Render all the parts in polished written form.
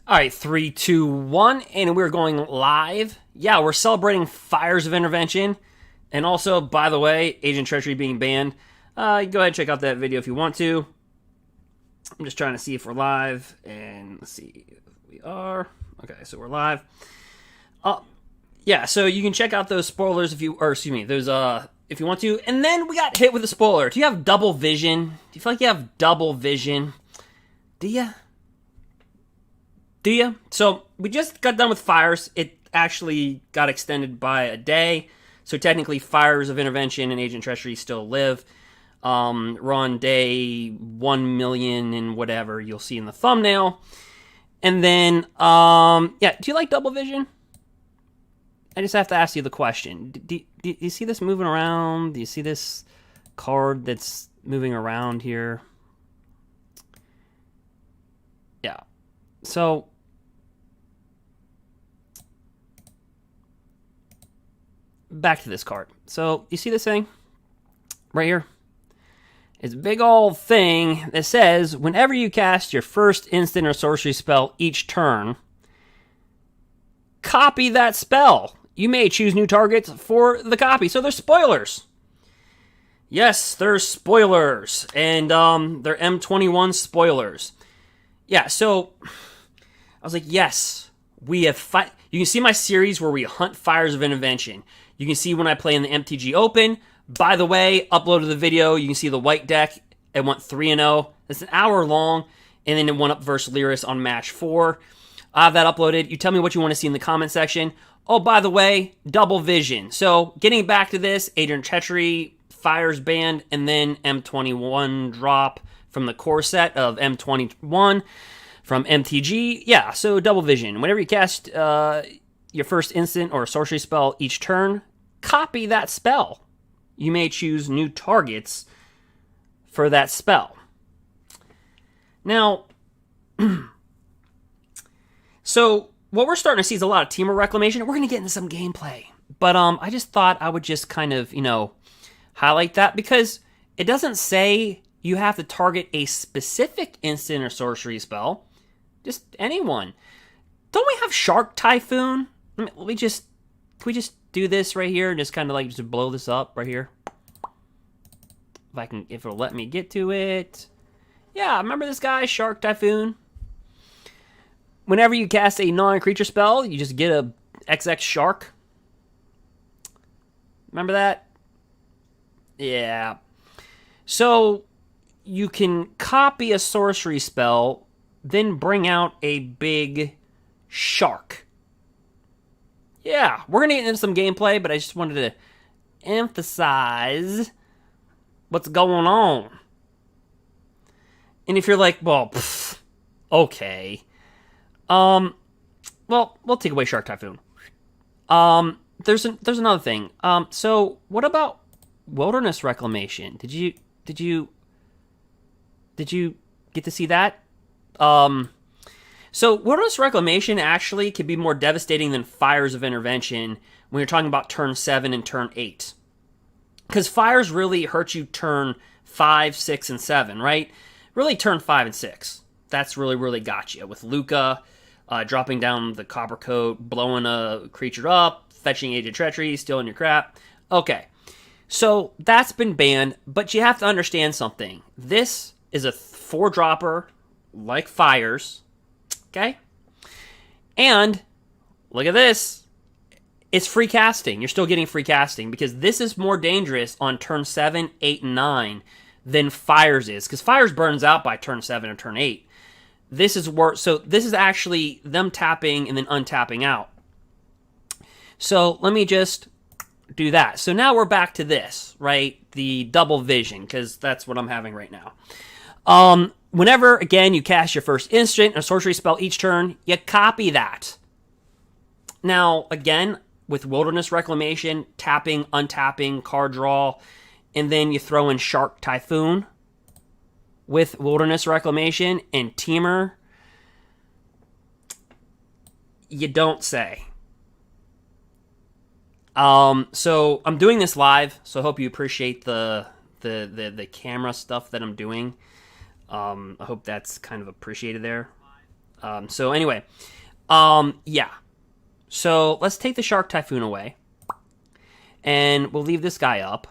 All right, 3, 2, 1, and we're going live. Yeah, we're celebrating Fires of Intervention. And also, by the way, Agent Treachery being banned. Go ahead and check out that video if you want to. I'm just trying to see if we're live. And let's see if we are. Okay, so we're live. Yeah, so you can check out those spoilers if you, or excuse me, those, if you want to. And then we got hit with a spoiler. Do you have double vision? Do you feel like you have double vision? Do you? So we just got done with Fires. It actually got extended by a day. So technically Fires of Intervention and Agent Treachery still live. We're on day 1 million and whatever you'll see in the thumbnail. And then, yeah, do you like double vision? I just have to ask you the question. Do you see this moving around? Do you see this card that's moving around here? Yeah. So back to this card. So you see this thing right here? It's a big old thing that says whenever you cast your first instant or sorcery spell each turn, copy that spell. You may choose new targets for the copy. So there's spoilers. Yes, there's spoilers. And they're M21 spoilers. Yeah, so I was like, yes, we have you can see my series where we hunt Fires of Intervention. You can see when I play in the MTG Open. By the way, uploaded the video. You can see the white deck. It went 3-0. It's an hour long. And then it went up versus lurrus on match 4. I have that uploaded. You tell me what you want to see in the comment section. Oh, by the way, double vision. So getting back to this, Agent Treachery, Fires banned, and then M21 drop from the core set of M21 from MTG. Yeah, so double vision. Whenever you cast your first instant or sorcery spell each turn, copy that spell. You may choose new targets for that spell. Now, so what we're starting to see is a lot of Temur reclamation. We're going to get into some gameplay. But I just thought I would just kind of, highlight that because it doesn't say you have to target a specific instant or sorcery spell. Just anyone. Don't we have Shark Typhoon? Can we just do this right here and just kind of like just blow this up right here? If it'll let me get to it. Yeah, remember this guy, Shark Typhoon? Whenever you cast a non-creature spell, you just get a XX Shark. Remember that? Yeah. So you can copy a sorcery spell, then bring out a big shark. Yeah, we're going to get into some gameplay, but I just wanted to emphasize what's going on. And if you're like, well, okay. Well, we'll take away Shark Typhoon. There's another thing. So what about Wilderness Reclamation? Did you get to see that? So Wilderness Reclamation actually can be more devastating than Fires of Intervention when you're talking about turn 7 and turn 8. Because Fires really hurt you turn 5, 6, and 7, right? Really turn 5 and 6. That's really got you. With lukka, dropping down the coppercoat, blowing a creature up, fetching Agent Treachery, stealing your crap. Okay, so that's been banned, but you have to understand something. This is a 4-dropper like Fires, okay? And look at this. It's free casting. You're still getting free casting because this is more dangerous on turn 7, 8, and 9 than Fires is. Because Fires burns out by turn 7 or turn 8. This is so this is actually them tapping and then untapping out. So let me just do that. So now we're back to this, right? The double vision, because that's what I'm having right now. Whenever, again, you cast your first instant or sorcery spell each turn, you copy that. Now, again, with Wilderness Reclamation, tapping, untapping, card draw, and then you throw in Shark Typhoon with Wilderness Reclamation and Temur, you don't say. So I'm doing this live, so I hope you appreciate the camera stuff that I'm doing. I hope that's kind of appreciated there. So anyway, yeah. So let's take the Shark Typhoon away. And we'll leave this guy up.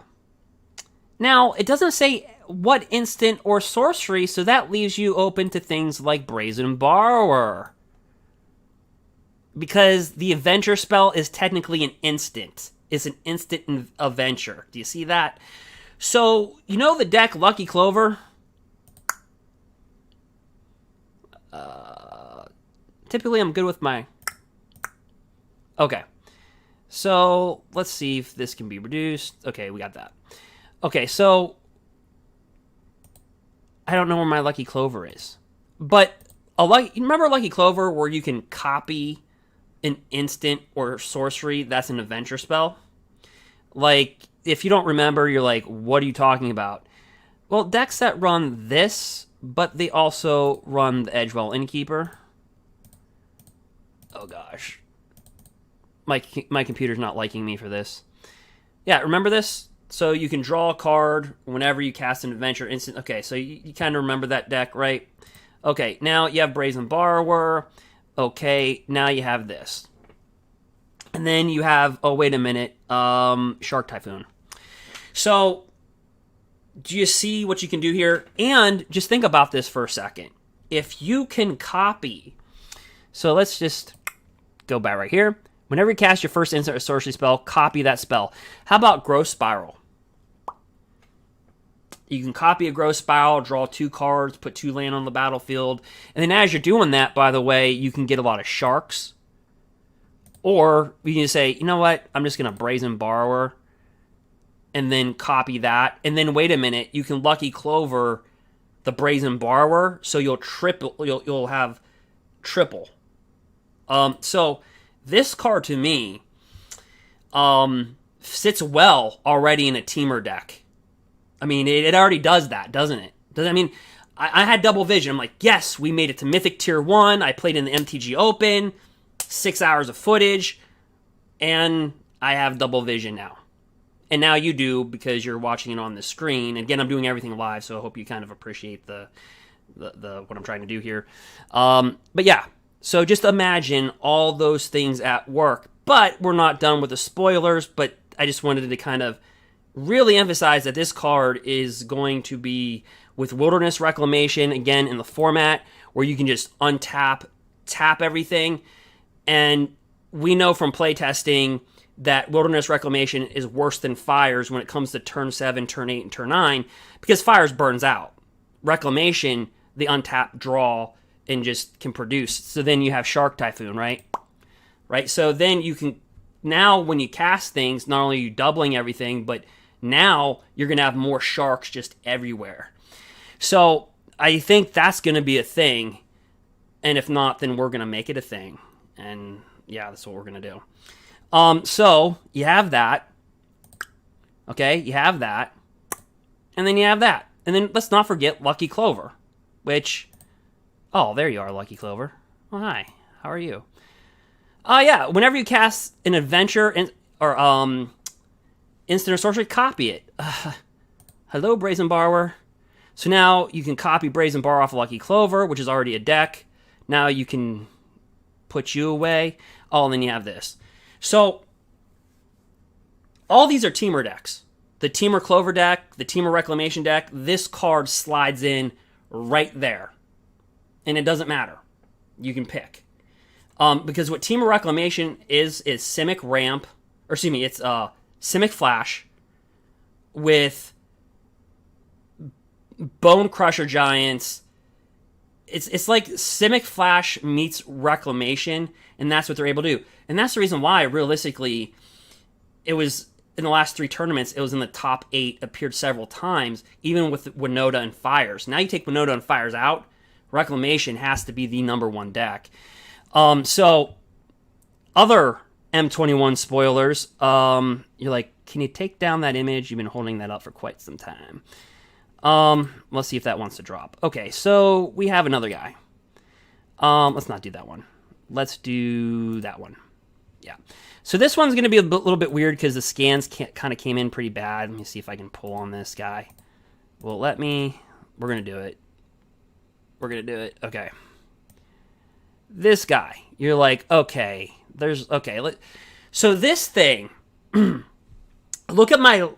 Now, it doesn't say what instant or sorcery, so that leaves you open to things like Brazen Borrower. Because the Adventure spell is technically an instant. It's an instant adventure. Do you see that? So, you know the deck Lucky Clover? Typically, I'm good with my... Okay. So, let's see if this can be reduced. Okay, we got that. Okay, so... I don't know where my Lucky Clover is. But, remember Lucky Clover where you can copy an instant or sorcery that's an adventure spell? Like, if you don't remember, you're like, what are you talking about? Well, decks that run this, but they also run the Edgewell Innkeeper. Oh gosh. My computer's not liking me for this. Yeah, remember this? So you can draw a card whenever you cast an adventure instant. Okay, so you kind of remember that deck, right? Okay, now you have Brazen Borrower. Okay, now you have this. And then you have, oh, wait a minute, Shark Typhoon. So, do you see what you can do here? And just think about this for a second. If you can copy, so let's just go back right here. Whenever you cast your first instant or sorcery spell, copy that spell. How about Growth Spiral? You can copy a Growth Spiral, draw 2 cards, put 2 land on the battlefield. And then as you're doing that, by the way, you can get a lot of sharks. Or you can say, you know what, I'm just going to Brazen Borrower. And then copy that. And then wait a minute, you can Lucky Clover the Brazen Borrower. So you'll have triple. So this card to me sits well already in a Temur deck. I mean, it already does that, doesn't it? I had double vision. I'm like, yes, we made it to Mythic Tier 1. I played in the MTG Open, 6 hours of footage, and I have double vision now. And now you do because you're watching it on the screen. Again, I'm doing everything live, so I hope you kind of appreciate the what I'm trying to do here. But yeah, so just imagine all those things at work. But we're not done with the spoilers, but I just wanted to kind of really emphasize that this card is going to be with Wilderness Reclamation, again, in the format where you can just untap, tap everything. And we know from playtesting that Wilderness Reclamation is worse than Fires when it comes to turn 7, turn 8, and turn 9, because Fires burns out. Reclamation, they untap, draw, and just can produce. So then you have Shark Typhoon, right? Right? So then you can, now when you cast things, not only are you doubling everything, but now you're going to have more sharks just everywhere. So I think that's going to be a thing. And if not, then we're going to make it a thing. And yeah, that's what we're going to do. So you have that. Okay, you have that. And then you have that. And then let's not forget Lucky Clover, which, oh, there you are, Lucky Clover. Oh, hi. How are you? Yeah, whenever you cast an adventure or instant or sorcery, copy it. Hello, Brazen Borrower. So now you can copy Brazen Borrower off of Lucky Clover, which is already a deck. Now you can put you away. Oh, and then you have this. So all these are Temur decks. The Temur Clover deck, the Temur Reclamation deck, this card slides in right there. And it doesn't matter. You can pick. Because what Temur Reclamation is Simic Ramp, or excuse me, it's Simic Flash with Bone Crusher Giants. It's like Simic Flash meets Reclamation, and that's what they're able to do. And that's the reason why, realistically, it was, in the last 3 tournaments, it was in the top 8, appeared several times, even with Winota and Fires. Now you take Winota and Fires out, Reclamation has to be the number 1 deck. So, other M21 spoilers, you're like, can you take down that image? You've been holding that up for quite some time. Let's see if that wants to drop. Okay, so we have another guy. Let's not do that one. Let's do that one. Yeah. So this one's going to be a little bit weird because the scans kind of came in pretty bad. Let me see if I can pull on this guy. Well, we're going to do it. We're going to do it. Okay. this guy. You're like, okay, so this thing, look at my,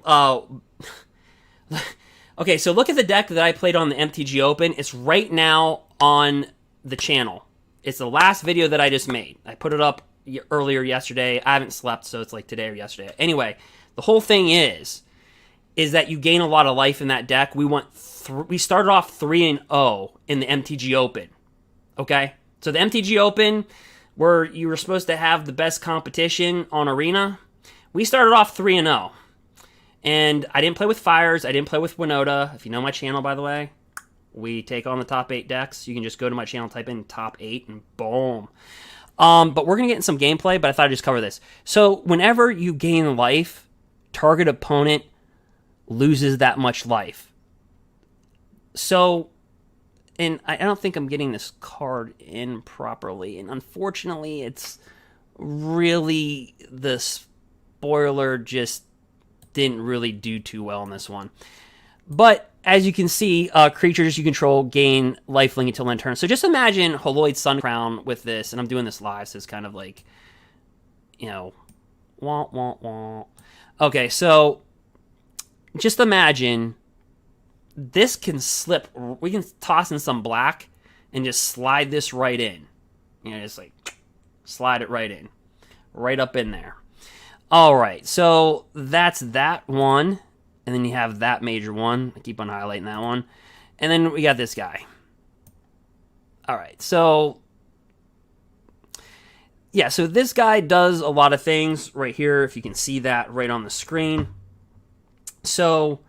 okay, so look at the deck that I played on the MTG Open. It's right now on the channel. It's the last video that I just made. I put it up earlier yesterday. I haven't slept, so it's like today or yesterday. Anyway, the whole thing is that you gain a lot of life in that deck. We started off 3-0 in the MTG Open. Okay? So the MTG Open, where you were supposed to have the best competition on Arena, we started off 3-0. And I didn't play with Fires. I didn't play with Winota. If you know my channel, by the way, we take on the top 8 decks. You can just go to my channel, type in top 8, and boom. But we're going to get in some gameplay, but I thought I'd just cover this. So whenever you gain life, target opponent loses that much life. So, and I don't think I'm getting this card in properly. And unfortunately, it's really, the spoiler just didn't really do too well in this one. But as you can see, creatures you control gain lifelink until end turn. So just imagine Holoid Sun Crown with this, and I'm doing this live, so it's kind of like, you know, wah, wah, wah. Okay, so just imagine this can slip. We can toss in some black and just slide this right in. You know, just like slide it right in. Right up in there. All right, so that's that one. And then you have that major one. I keep on highlighting that one. And then we got this guy. All right, so yeah, so this guy does a lot of things right here, if you can see that right on the screen. So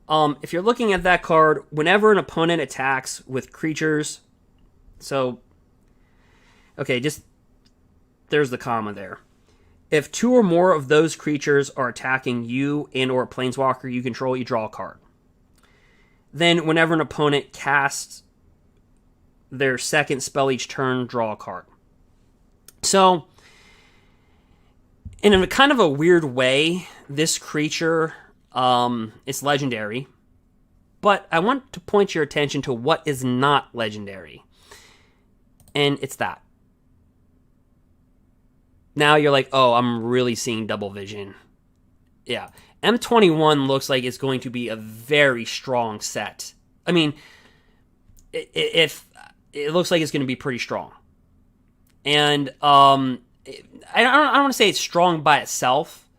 if you're looking at that card, whenever an opponent attacks with creatures, so, okay, just, there's the comma there. If 2 or more of those creatures are attacking you and or a planeswalker you control, you draw a card. Then whenever an opponent casts their second spell each turn, draw a card. So, in a kind of a weird way, this creature, it's legendary. But I want to point your attention to what is not legendary. And it's that. Now you're like, oh, I'm really seeing double vision. Yeah. M21 looks like it's going to be a very strong set. I mean, if it looks like it's going to be pretty strong. And I don't want to say it's strong by itself,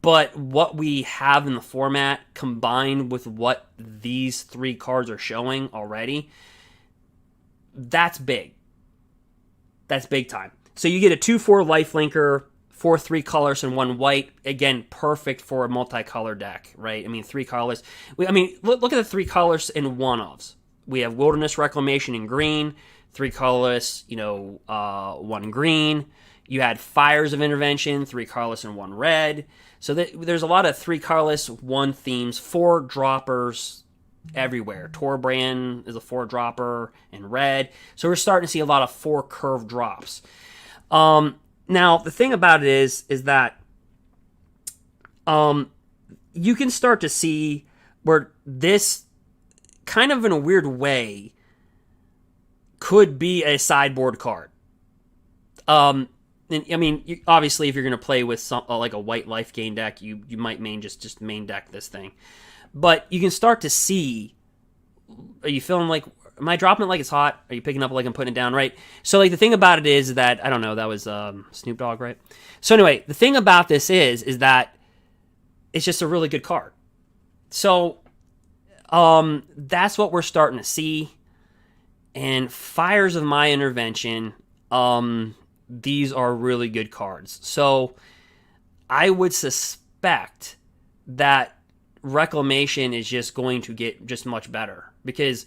but what we have in the format combined with what these 3 cards are showing already, that's big. That's big time. So you get a 2/4 lifelinker, 4/3 colors and 1 white. Again, perfect for a multicolor deck, right? I mean, 3 colors. I mean, look at the 3 colors in one-ofs. We have Wilderness Reclamation in green, 3 colorless, 1 green. You had Fires of Intervention, 3 colorless and 1 red. So there's a lot of 3 colorless, 1 themes, 4 droppers everywhere. Torbrand is a 4-dropper in red. So we're starting to see a lot of 4 curved drops. Now, the thing about it is that you can start to see where this, kind of in a weird way, could be a sideboard card. And, I mean, obviously, if you're going to play with some like a white life gain deck, you might just main deck this thing. But you can start to see, are you feeling like, am I dropping it like it's hot? Are you picking up like I'm putting it down, right? So, like, the thing about it is that, I don't know, that was Snoop Dogg, right? So, anyway, the thing about this is that it's just a really good card. So, that's what we're starting to see. And Fires of My Intervention, these are really good cards. So, I would suspect that Reclamation is just going to get just much better. Because,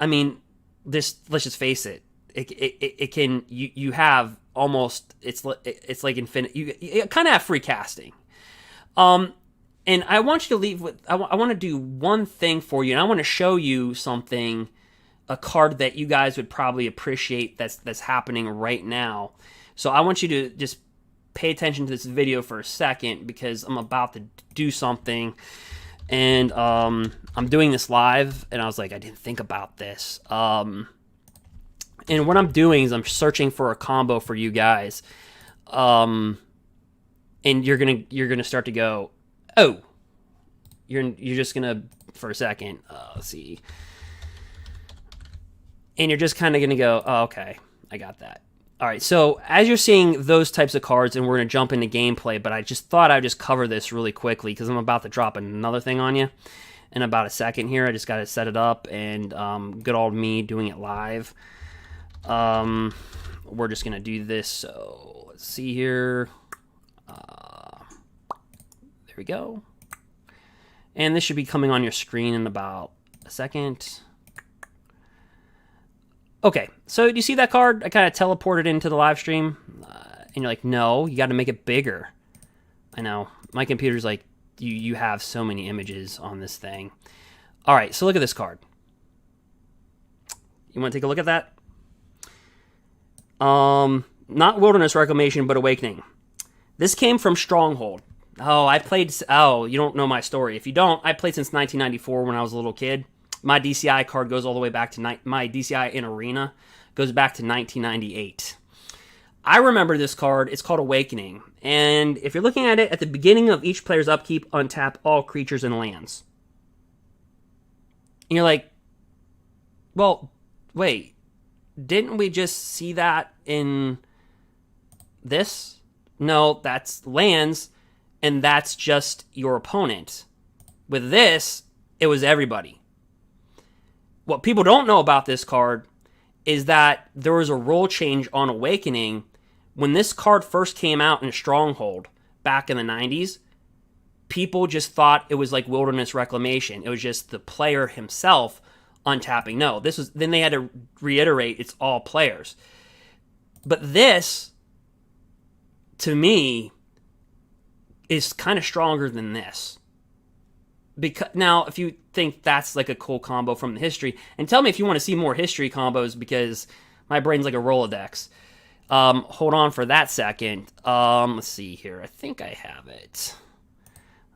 I mean, this, let's just face it, it can, you have almost, it's like infinite, you kind of have free casting. And I want you to leave with, I want to do one thing for you, and I want to show you something, a card that you guys would probably appreciate that's happening right now. So I want you to just pay attention to this video for a second, because I'm about to do something, and I'm doing this live, and I was like, I didn't think about this. And what I'm doing is I'm searching for a combo for you guys. And you're gonna start to go, oh, you're just gonna, for a second, let's see. And you're just kind of gonna go, oh, okay, I got that. All right, so as you're seeing those types of cards, and we're gonna jump into gameplay, but I just thought I'd just cover this really quickly because I'm about to drop another thing on you in about a second here. I just got to set it up, and good old me doing it live. We're just gonna do this. So let's see here. There we go. And this should be coming on your screen in about a second. Okay, so do you see that card? I kind of teleported into the live stream, and you're like, no, you got to make it bigger. I know, my computer's like, you have so many images on this thing. All right, so look at this card. You want to take a look at that? Not Wilderness Reclamation, but Awakening. This came from Stronghold. Oh, you don't know my story. If you don't, I played since 1994 when I was a little kid. My DCI card goes all the way back to my DCI in Arena goes back to 1998. I remember this card. It's called Awakening. And if you're looking at it, at the beginning of each player's upkeep, untap all creatures and lands. And you're like, well, wait, didn't we just see that in this? No, that's lands, and that's just your opponent. With this, it was everybody. What people don't know about this card is that there was a rule change on Awakening. When this card first came out in Stronghold back in the 90s, people just thought it was like Wilderness Reclamation. It was just the player himself untapping. No, then they had to reiterate it's all players. But this, to me, is kind of stronger than this. Because now, if you think that's like a cool combo from the history, and tell me if you want to see more history combos, because my brain's like a Rolodex. Hold on for that second. Let's see here. I think I have it.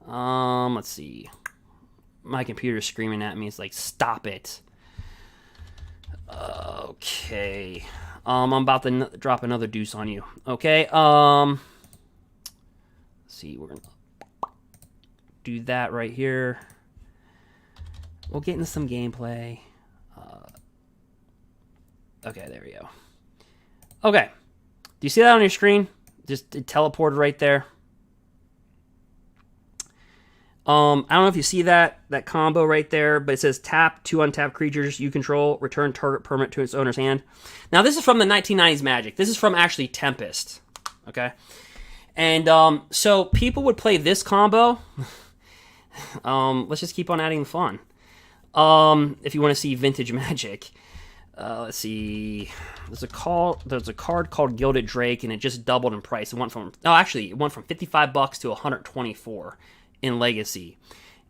Let's see. My computer's screaming at me. It's like, stop it. Okay. I'm about to drop another deuce on you. Okay. Let's see. We're gonna do that right here. We'll get into some gameplay. Okay, there we go. Okay. Do you see that on your screen? Just it teleported right there. I don't know if you see that combo right there, but it says tap 2 untapped creatures you control, return target permanent to its owner's hand. Now, this is from the 1990s Magic. This is from actually Tempest. Okay? And so people would play this combo. Let's just keep on adding the fun. If you want to see vintage Magic. Let's see. There's a card called Gilded Drake, and it just doubled in price. It went from $55 to $124 in Legacy.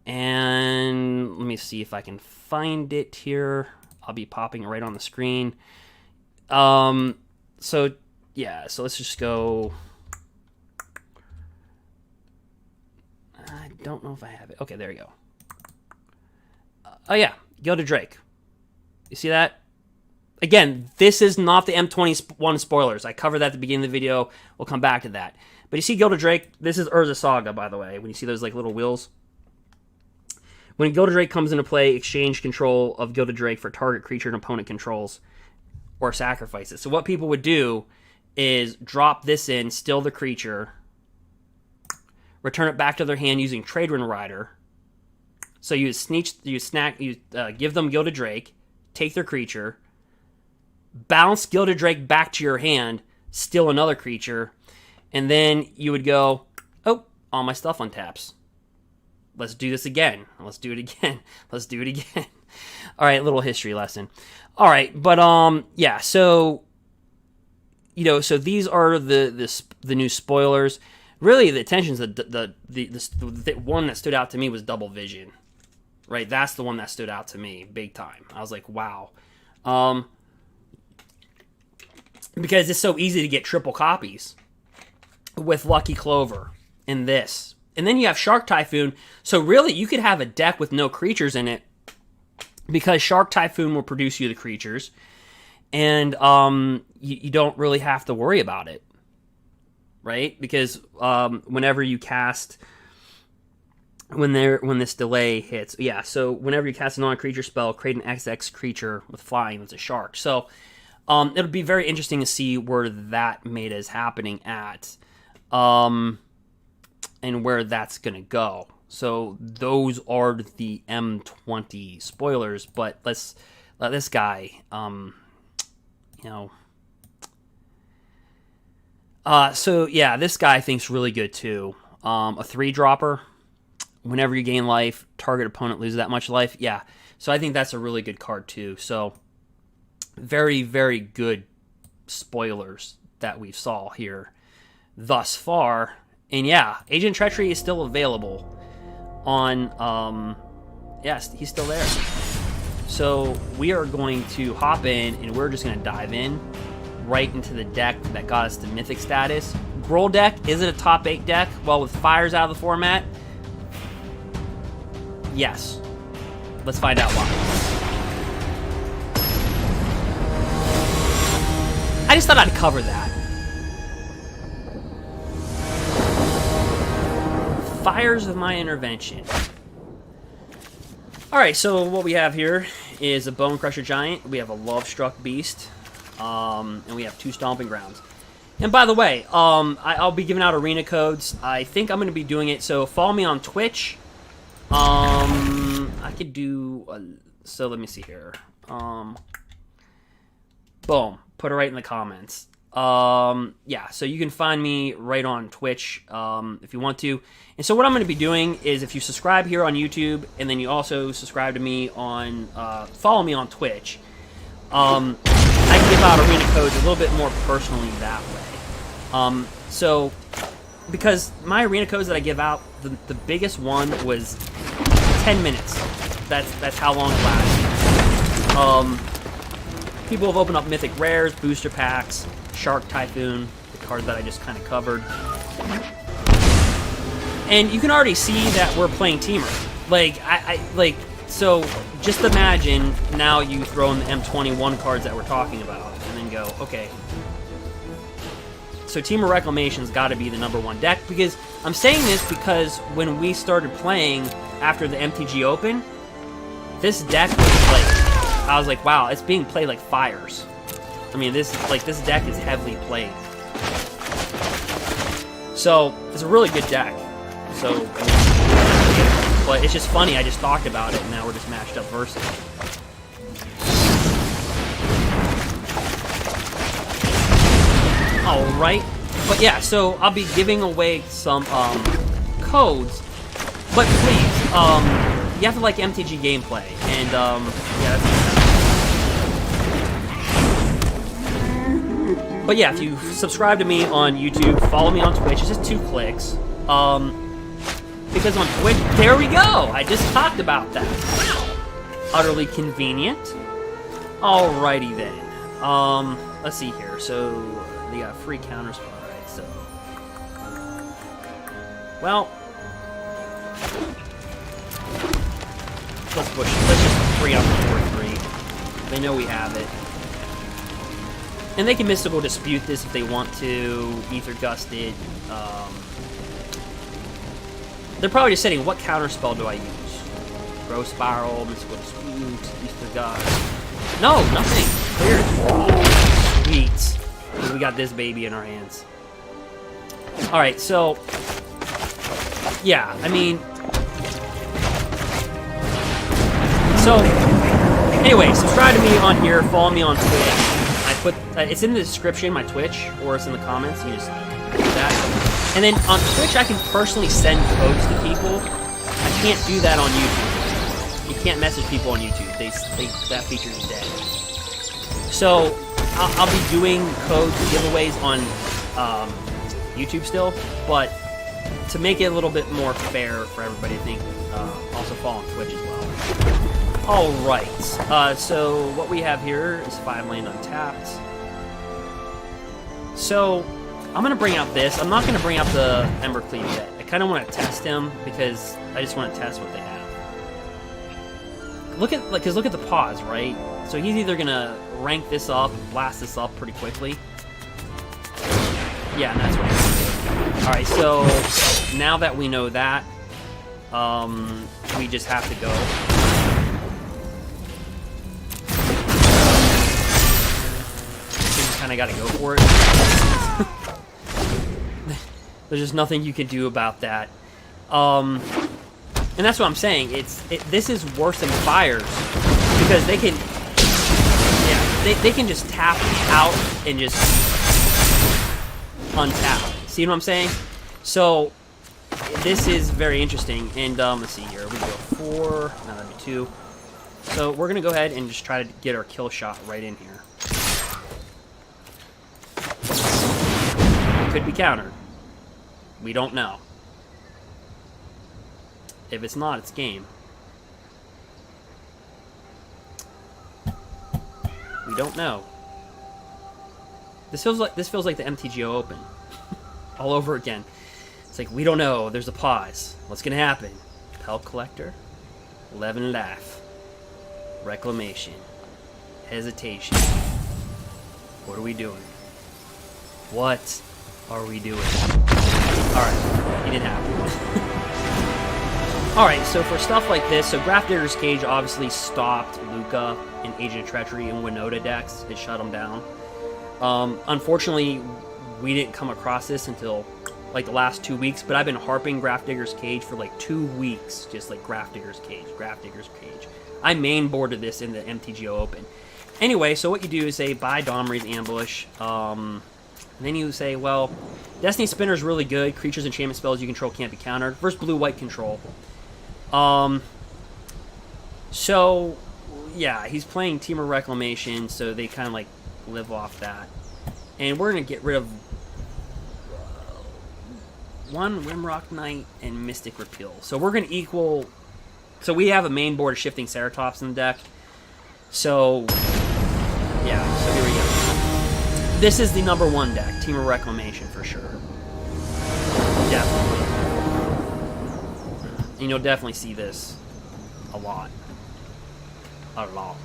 And let me see if I can find it here. I'll be popping it right on the screen. So let's just go. I don't know if I have it. Okay, there we go. Oh yeah, Gilded Drake. You see that? Again, this is not the M21 spoilers. I covered that at the beginning of the video. We'll come back to that. But you see Gilded Drake? This is Urza Saga, by the way, when you see those like little wheels. When Gilded Drake comes into play, exchange control of Gilded Drake for target creature and opponent controls or sacrifice it. So what people would do is drop this in, steal the creature, return it back to their hand using Trade Wind Rider. So you give them Gilded Drake, take their creature, bounce Gilded Drake back to your hand, steal another creature, and then you would go, oh, all my stuff untaps. Let's do this again. Let's do it again. Let's do it again. All right, little history lesson. All right, but yeah. So so these are the new spoilers. Really, the attention's the one that stood out to me was Double Vision. Right, that's the one that stood out to me big time. I was like, wow. Because it's so easy to get triple copies with Lucky Clover and this. And then you have Shark Typhoon. So really, you could have a deck with no creatures in it because Shark Typhoon will produce you the creatures. and you don't really have to worry about it, right? Because whenever you cast, when this delay hits, yeah. So whenever you cast a non-creature spell, create an XX creature with flying that's a shark. So it'll be very interesting to see where that meta is happening at, and where that's gonna go. So those are the M20 spoilers. But let's let this guy, so yeah, this guy I think's really good too. A 3-dropper. Whenever you gain life, target opponent loses that much life. Yeah, so I think that's a really good card too. So very, very good spoilers that we saw here thus far. And yeah, Agent Treachery is still available on, yes, he's still there. So we are going to hop in, and we're just going to dive in right into the deck that got us to Mythic status. Gruul deck, is it a top 8 deck? Well, with fires out of the format, yes. Let's find out why. I just thought I'd cover that. Fires of my intervention. Alright, so what we have here is a Bone Crusher Giant. We have a Love Struck Beast. And we have 2 Stomping Grounds. And by the way, I'll be giving out arena codes. I think I'm going to be doing it, so follow me on Twitch. I could do, so let me see here. Boom. Put it right in the comments. Yeah, so you can find me right on Twitch, if you want to. And so what I'm going to be doing is, if you subscribe here on YouTube, and then you also subscribe to me on, follow me on Twitch, I can give out arena codes a little bit more personally that way. So, because my arena codes that I give out, the biggest one was 10 minutes. That's how long it lasts. People have opened up Mythic Rares, booster packs, Shark Typhoon, the card that I just kind of covered. And you can already see that we're playing Temur. So just imagine now you throw in the M21 cards that we're talking about, and then go, okay. So Temur Reclamation's got to be the #1 deck, because I'm saying this because when we started playing after the MTG Open, this deck was like, I was like, wow, it's being played like fires. I mean, this deck is heavily played. So it's a really good deck. So, but it's just funny, I just talked about it, and now we're just matched up versus it. Alright. But yeah, so I'll be giving away some codes. But please, you have to like MTG gameplay. And yeah, that's but yeah, if you subscribe to me on YouTube, follow me on Twitch, it's just 2 clicks. Because on Twitch, there we go! I just talked about that. Wow! Utterly convenient. Alrighty then. Let's see here. So, they got free counters. Alright, so. Well. Let's push. Let's just free up the 4-3. They know we have it. And they can Mystical Dispute this if they want to. Ether Gust it. They're probably just saying, what counter spell do I use? Growth Spiral, Mystical Dispute, Ether Gust. No, nothing. Clear. Oh, sweet. We got this baby in our hands. Alright, so. Yeah, I mean. So. Anyway, subscribe to me on here. Follow me on Twitch. I put. It's in the description, my Twitch, or it's in the comments. You just do that. And then on Twitch, I can personally send codes to people. I can't do that on YouTube. You can't message people on YouTube. That feature is dead. So I'll be doing codes giveaways on YouTube still, but to make it a little bit more fair for everybody, I think also follow on Twitch as well. All right. So what we have here is 5 land untapped. So I'm going to bring out this. I'm not going to bring out the Embercleave yet. I kind of want to test him because I just want to test what they have. Look at the pause, right? So he's either going to rank this up, blast this up pretty quickly. Yeah, and that's what I'm going to do. Alright, so now that we know that, we just have to go. We just kind of got to go for it. There's just nothing you can do about that. And that's what I'm saying. This is worse than fires because they can, yeah, they can just tap out and just untap. See what I'm saying? So this is very interesting. And let's see here. We go 4. No, that'd be 2. So we're gonna go ahead and just try to get our kill shot right in here. It could be countered. We don't know. If it's not, it's game. We don't know. This feels like the MTGO Open all over again. It's like we don't know. There's a pause. What's gonna happen? Pelk Collector, 11 Laugh, Reclamation, Hesitation. What are we doing? What are we doing? All right, he didn't happen. Alright, so for stuff like this, so Grafdigger's Cage obviously stopped Lukka and Agent of Treachery and Winota decks. It shut them down. Unfortunately, we didn't come across this until like the last 2 weeks, but I've been harping Grafdigger's Cage for like 2 weeks, just like Grafdigger's Cage, Grafdigger's Cage. I main boarded this in the MTGO Open. Anyway, so what you do is say, buy Domri's Ambush, and then you say, well, Destiny Spinner's really good. Creatures, enchantment spells you control can't be countered. Versus blue-white control. So, yeah, he's playing Temur Reclamation, so they kind of, like, live off that. And we're going to get rid of one Rimrock Knight and Mystic Repeal. So we're going to equal... So we have a main board of Shifting Ceratops in the deck. So, yeah, so here we go. This is the #1 deck, Temur Reclamation, for sure. Definitely. And you'll definitely see this a lot. A lot.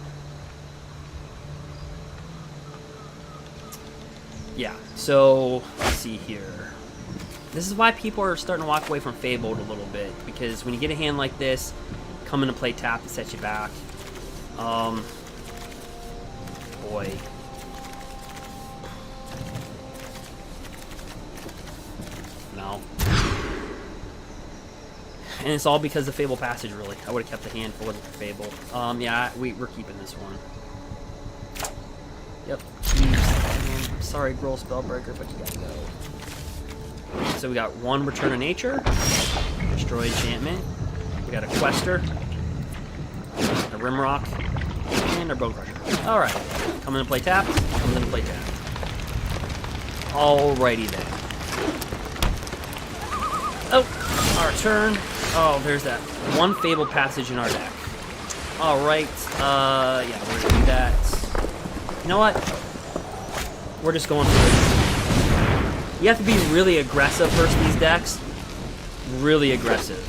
Yeah, so let's see here. This is why people are starting to walk away from Fabled a little bit, because when you get a hand like this, come into play tap to set you back. Boy. No. And it's all because of Fable Passage, really. I would have kept the hand if it wasn't for Fable. Yeah, we're keeping this one. Yep. I'm sorry, Gruul Spellbreaker, but you gotta go. So we got 1 Return of Nature, Destroy Enchantment. We got a Quester, a Rimrock, and a Bone Crusher. Alright. Coming in to play tap. Comes in to play tap. Alrighty then. Oh, our turn. Oh, there's that 1 Fable Passage in our deck. Alright, yeah, we're gonna do that. You know what? We're just going for it. You have to be really aggressive versus these decks. Really aggressive.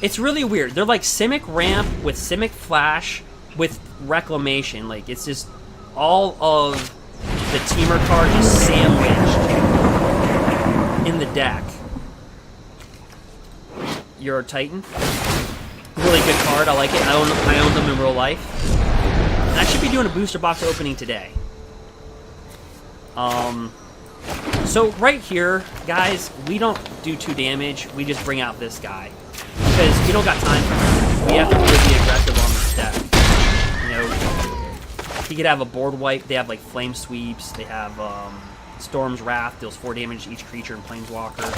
It's really weird. They're like Simic Ramp with Simic Flash with Reclamation. Like, it's just all of the Temur cards just sandwiched in the deck. You're a Titan. Really good card. I like it. I own them in real life. And I should be doing a booster box opening today. So right here, guys, we don't do 2 damage. We just bring out this guy. Because we don't got time for him. We have to really be aggressive on this deck. You know, he could have a board wipe. They have like Flame Sweeps. They have Storm's Wrath, deals 4 damage to each creature in Planeswalker.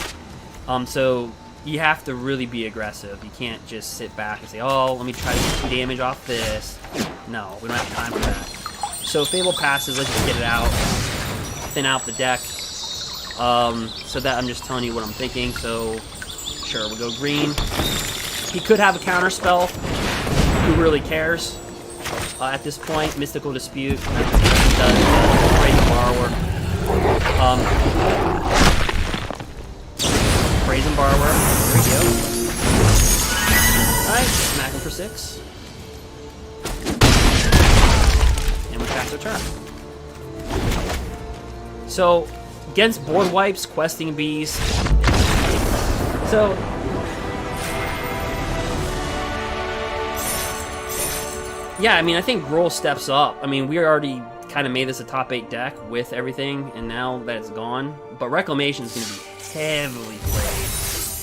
So you have to really be aggressive. You can't just sit back and say, oh, let me try to get 2 damage off this. No, we don't have time for that. So Fable passes, let's just get it out. Thin out the deck. So that I'm just telling you what I'm thinking. So, sure, we'll go green. He could have a counter spell. Who really cares? At this point, Mystical Dispute. Brazen Borrower. Brazen Borrower. There we go. Alright, smack him for 6. pass their turn. So, against board wipes, questing beast. So, yeah, I mean, I think Gruul steps up. I mean, we already kind of made this a top 8 deck with everything, and now that it's gone. But Reclamation is going to be heavily played.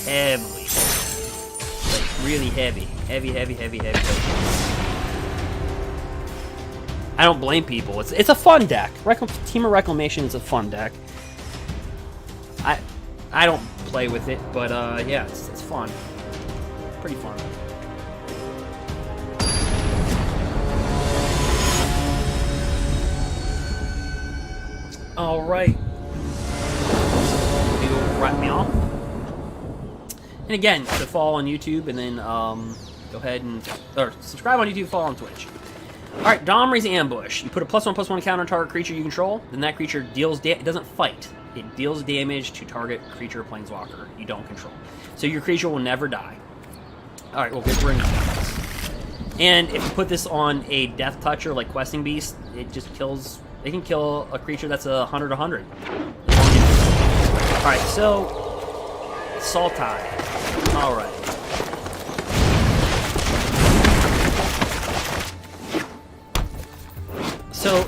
Heavily. Like, really heavy. Heavy. I don't blame people. It's a fun deck. Temur Reclamation is a fun deck. I don't play with it, but yeah, it's fun. Pretty fun. All right. You'll wrap me off. And again, to follow on YouTube, and then go ahead and subscribe on YouTube, follow on Twitch. All right, Domri's Ambush. You put a +1/+1 counter on target creature you control. Then that creature deals it doesn't fight. It deals damage to target creature or planeswalker you don't control. So your creature will never die. All right, we'll get rid of this. And if you put this on a Death Toucher like Questing Beast, it just kills. It can kill a creature that's 100/100. All right, so Sultai. All right. So,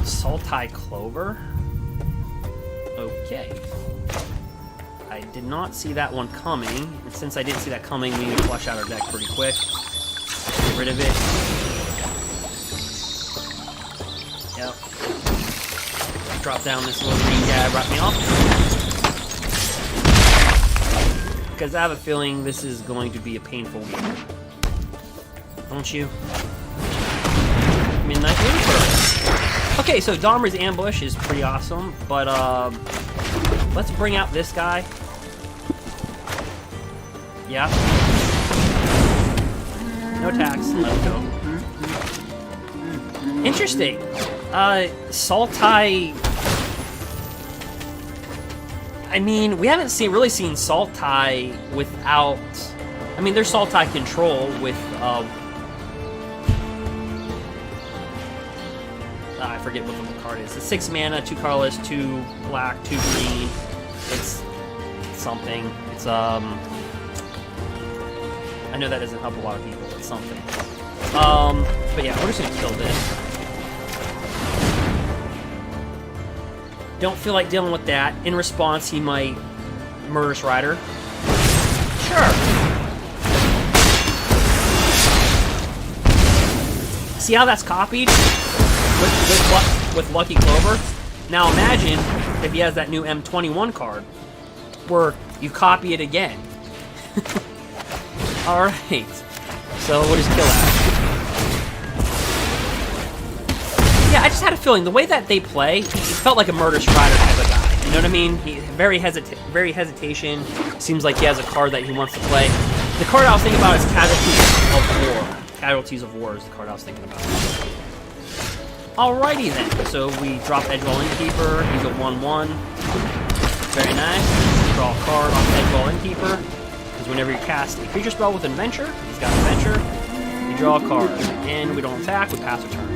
Sultai Clover? Okay. I did not see that one coming, and since I didn't see that coming, we need to flush out our deck pretty quick. Get rid of it. Yep. Drop down this little green guy, wrap me off. Because I have a feeling this is going to be a painful week. Don't you? Midnight Reaper. Okay, so Domri's Ambush is pretty awesome, but let's bring out this guy. Yeah. No attacks. Let it go. Interesting. Sultai. I mean, we haven't really seen Sultai without. I mean, there's Sultai control with. I forget what the card is. It's 6 mana, 2 colorless, 2 black, 2 green. It's something. It's I know that doesn't help a lot of people. It's something. But yeah, we're just gonna kill this. Don't feel like dealing with that. In response, he might Murderous Rider. Sure. See how that's copied? With Lucky Clover. Now imagine if he has that new M21 card, where you copy it again. Alright. So we'll just kill that. Yeah, I just had a feeling, the way that they play, it felt like a Murderous Rider type of guy. You know what I mean? He very hesitation. Seems like he has a card that he wants to play. The card I was thinking about is Casualties of War. Casualties of War is the card I was thinking about. Alrighty then. So we drop Edgewall Innkeeper. He's a 1/1. Very nice. Draw a card off Edgewall Innkeeper. Because whenever you cast a creature spell with Adventure, he's got Adventure, you draw a card. And we don't attack, we pass a turn.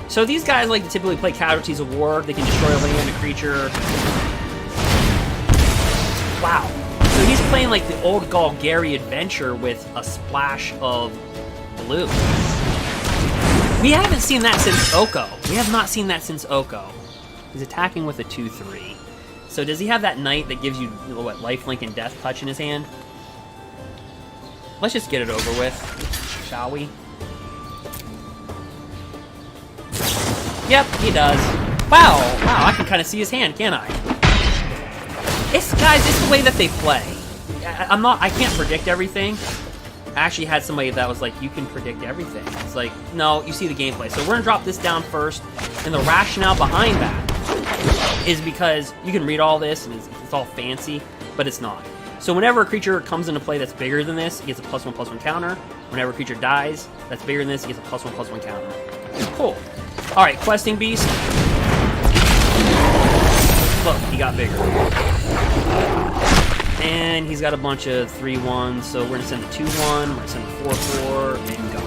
So these guys like to typically play Casualties of War. They can destroy a land, a creature. Wow. So he's playing like the old Golgari Adventure with a splash of blue. We haven't seen that since Oko. We have not seen that since Oko. He's attacking with a 2/3. So does he have that Knight that gives you, what, lifelink and Death Touch in his hand? Let's just get it over with, shall we? Yep, he does. Wow, I can kind of see his hand, can't I? Guys, it's the way that they play. I can't predict everything. I actually had somebody that was like, you can predict everything. It's like, no, you see the gameplay. So we're gonna drop this down first, and the rationale behind that is because you can read all this, and it's all fancy, but it's not. So whenever a creature comes into play that's bigger than this, it gets a +1/+1 counter. Whenever a creature dies that's bigger than this, it gets a +1/+1 counter. Cool. Alright, Questing Beast. Look, he got bigger. And he's got a bunch of 3/1s, so we're going to send a 2/1, we're going to send a 4/4, and go.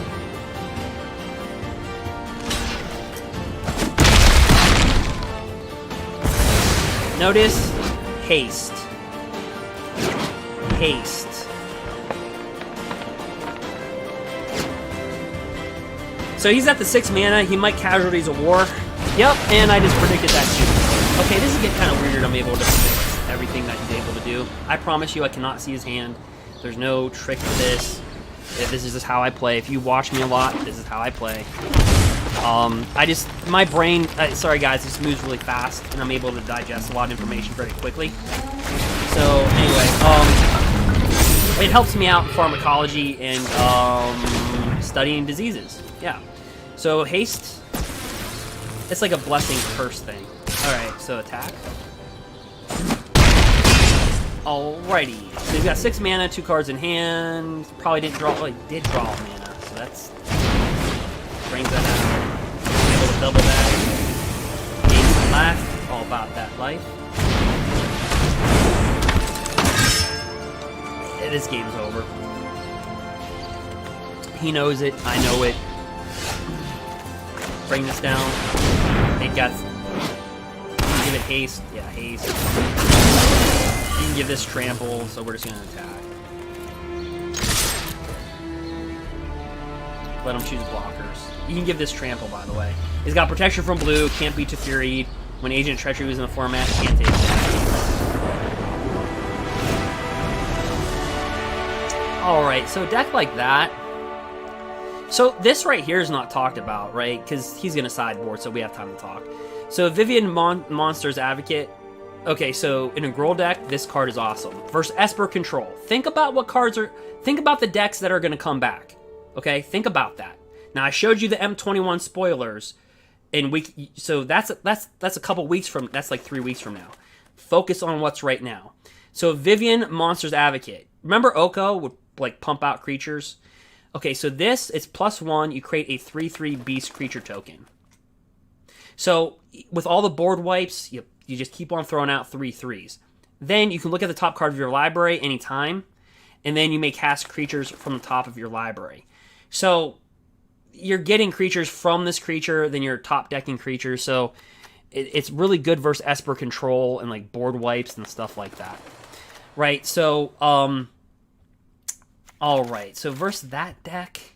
Notice haste. Haste. So he's at the 6 mana, he might Casualties of War. Yep, and I just predicted that too. Okay, this is getting kind of weird. I'm able to predict everything that he's able to do. I promise you I cannot see his hand. There's no trick to this. This is just how I play. If you watch me a lot, this is how I play. My brain, sorry guys, this moves really fast, and I'm able to digest a lot of information very quickly. So, anyway, it helps me out in pharmacology and studying diseases. Yeah. So, haste, it's like a blessing curse thing. Alright, so attack. Alrighty. So he's got 6 mana, 2 cards in hand. Probably didn't draw, well, he did draw mana, so that's, brings that out. Able to double that. Game left, all about that life. Yeah, this game's over. He knows it, I know it. Bring this down. It got, give it haste, yeah, haste. You can give this trample, so we're just gonna attack. Let him choose blockers. You can give this trample, by the way. He's got protection from blue, can't be teferied. When Agent Treachery was in the format, can't take it. Alright, so a deck like that. So this right here is not talked about, right? Because he's going to sideboard, so we have time to talk. So Vivian Monster's Advocate. Okay, so in a Gruul deck, this card is awesome. Versus Esper Control. Think about what cards are... Think about the decks that are going to come back. Okay, think about that. Now, I showed you the M21 spoilers. So that's a couple weeks from... That's like 3 weeks from now. Focus on what's right now. So Vivian Monster's Advocate. Remember Oko would like pump out creatures? Okay, so this is +1. You create a 3/3 beast creature token. So with all the board wipes, you just keep on throwing out 3/3s. Then you can look at the top card of your library anytime, and then you may cast creatures from the top of your library. So you're getting creatures from this creature, then you're top decking creatures. So it's really good versus Esper Control and like board wipes and stuff like that. Right, so alright, so versus that deck,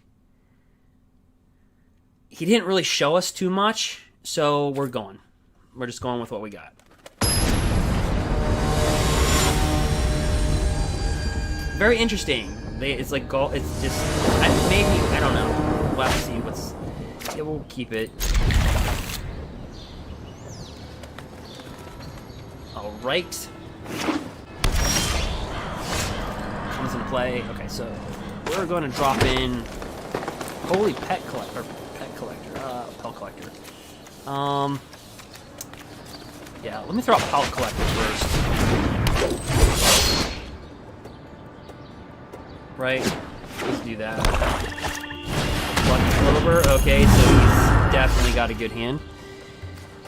he didn't really show us too much, so we're going. We're just going with what we got. Very interesting. It's like gold. It's just maybe I don't know. We'll have to see what's. Yeah, we'll keep it. All right. Comes into play. Okay, so we're going to drop in Holy Pet Collector. Pellet Collector. Yeah, let me throw out Pellet Collector first. Right, let's do that. Lucky Clover, okay, so he's definitely got a good hand.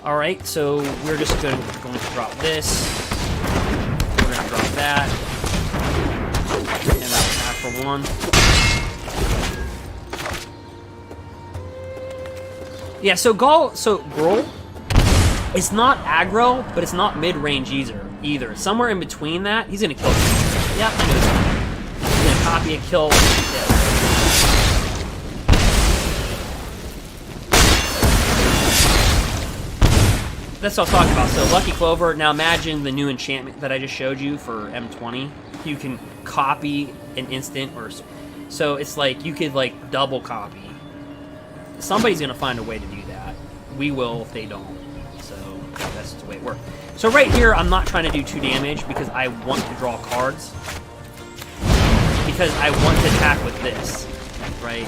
Alright, so we're just going to drop this. We're going to drop that. And then attack for 1. Yeah, so Gruul, it's not aggro, but it's not mid-range either. Somewhere in between that, he's going to kill you. Yep, I knew that. He's going to copy a kill. That's what I'm talking about. So Lucky Clover, now imagine the new enchantment that I just showed you for M20. You can copy an instant, so it's like you could like double copy. Somebody's going to find a way to do that. We will if they don't. So that's the way it works. So right here, I'm not trying to do 2 damage because I want to draw cards. Because I want to attack with this, right?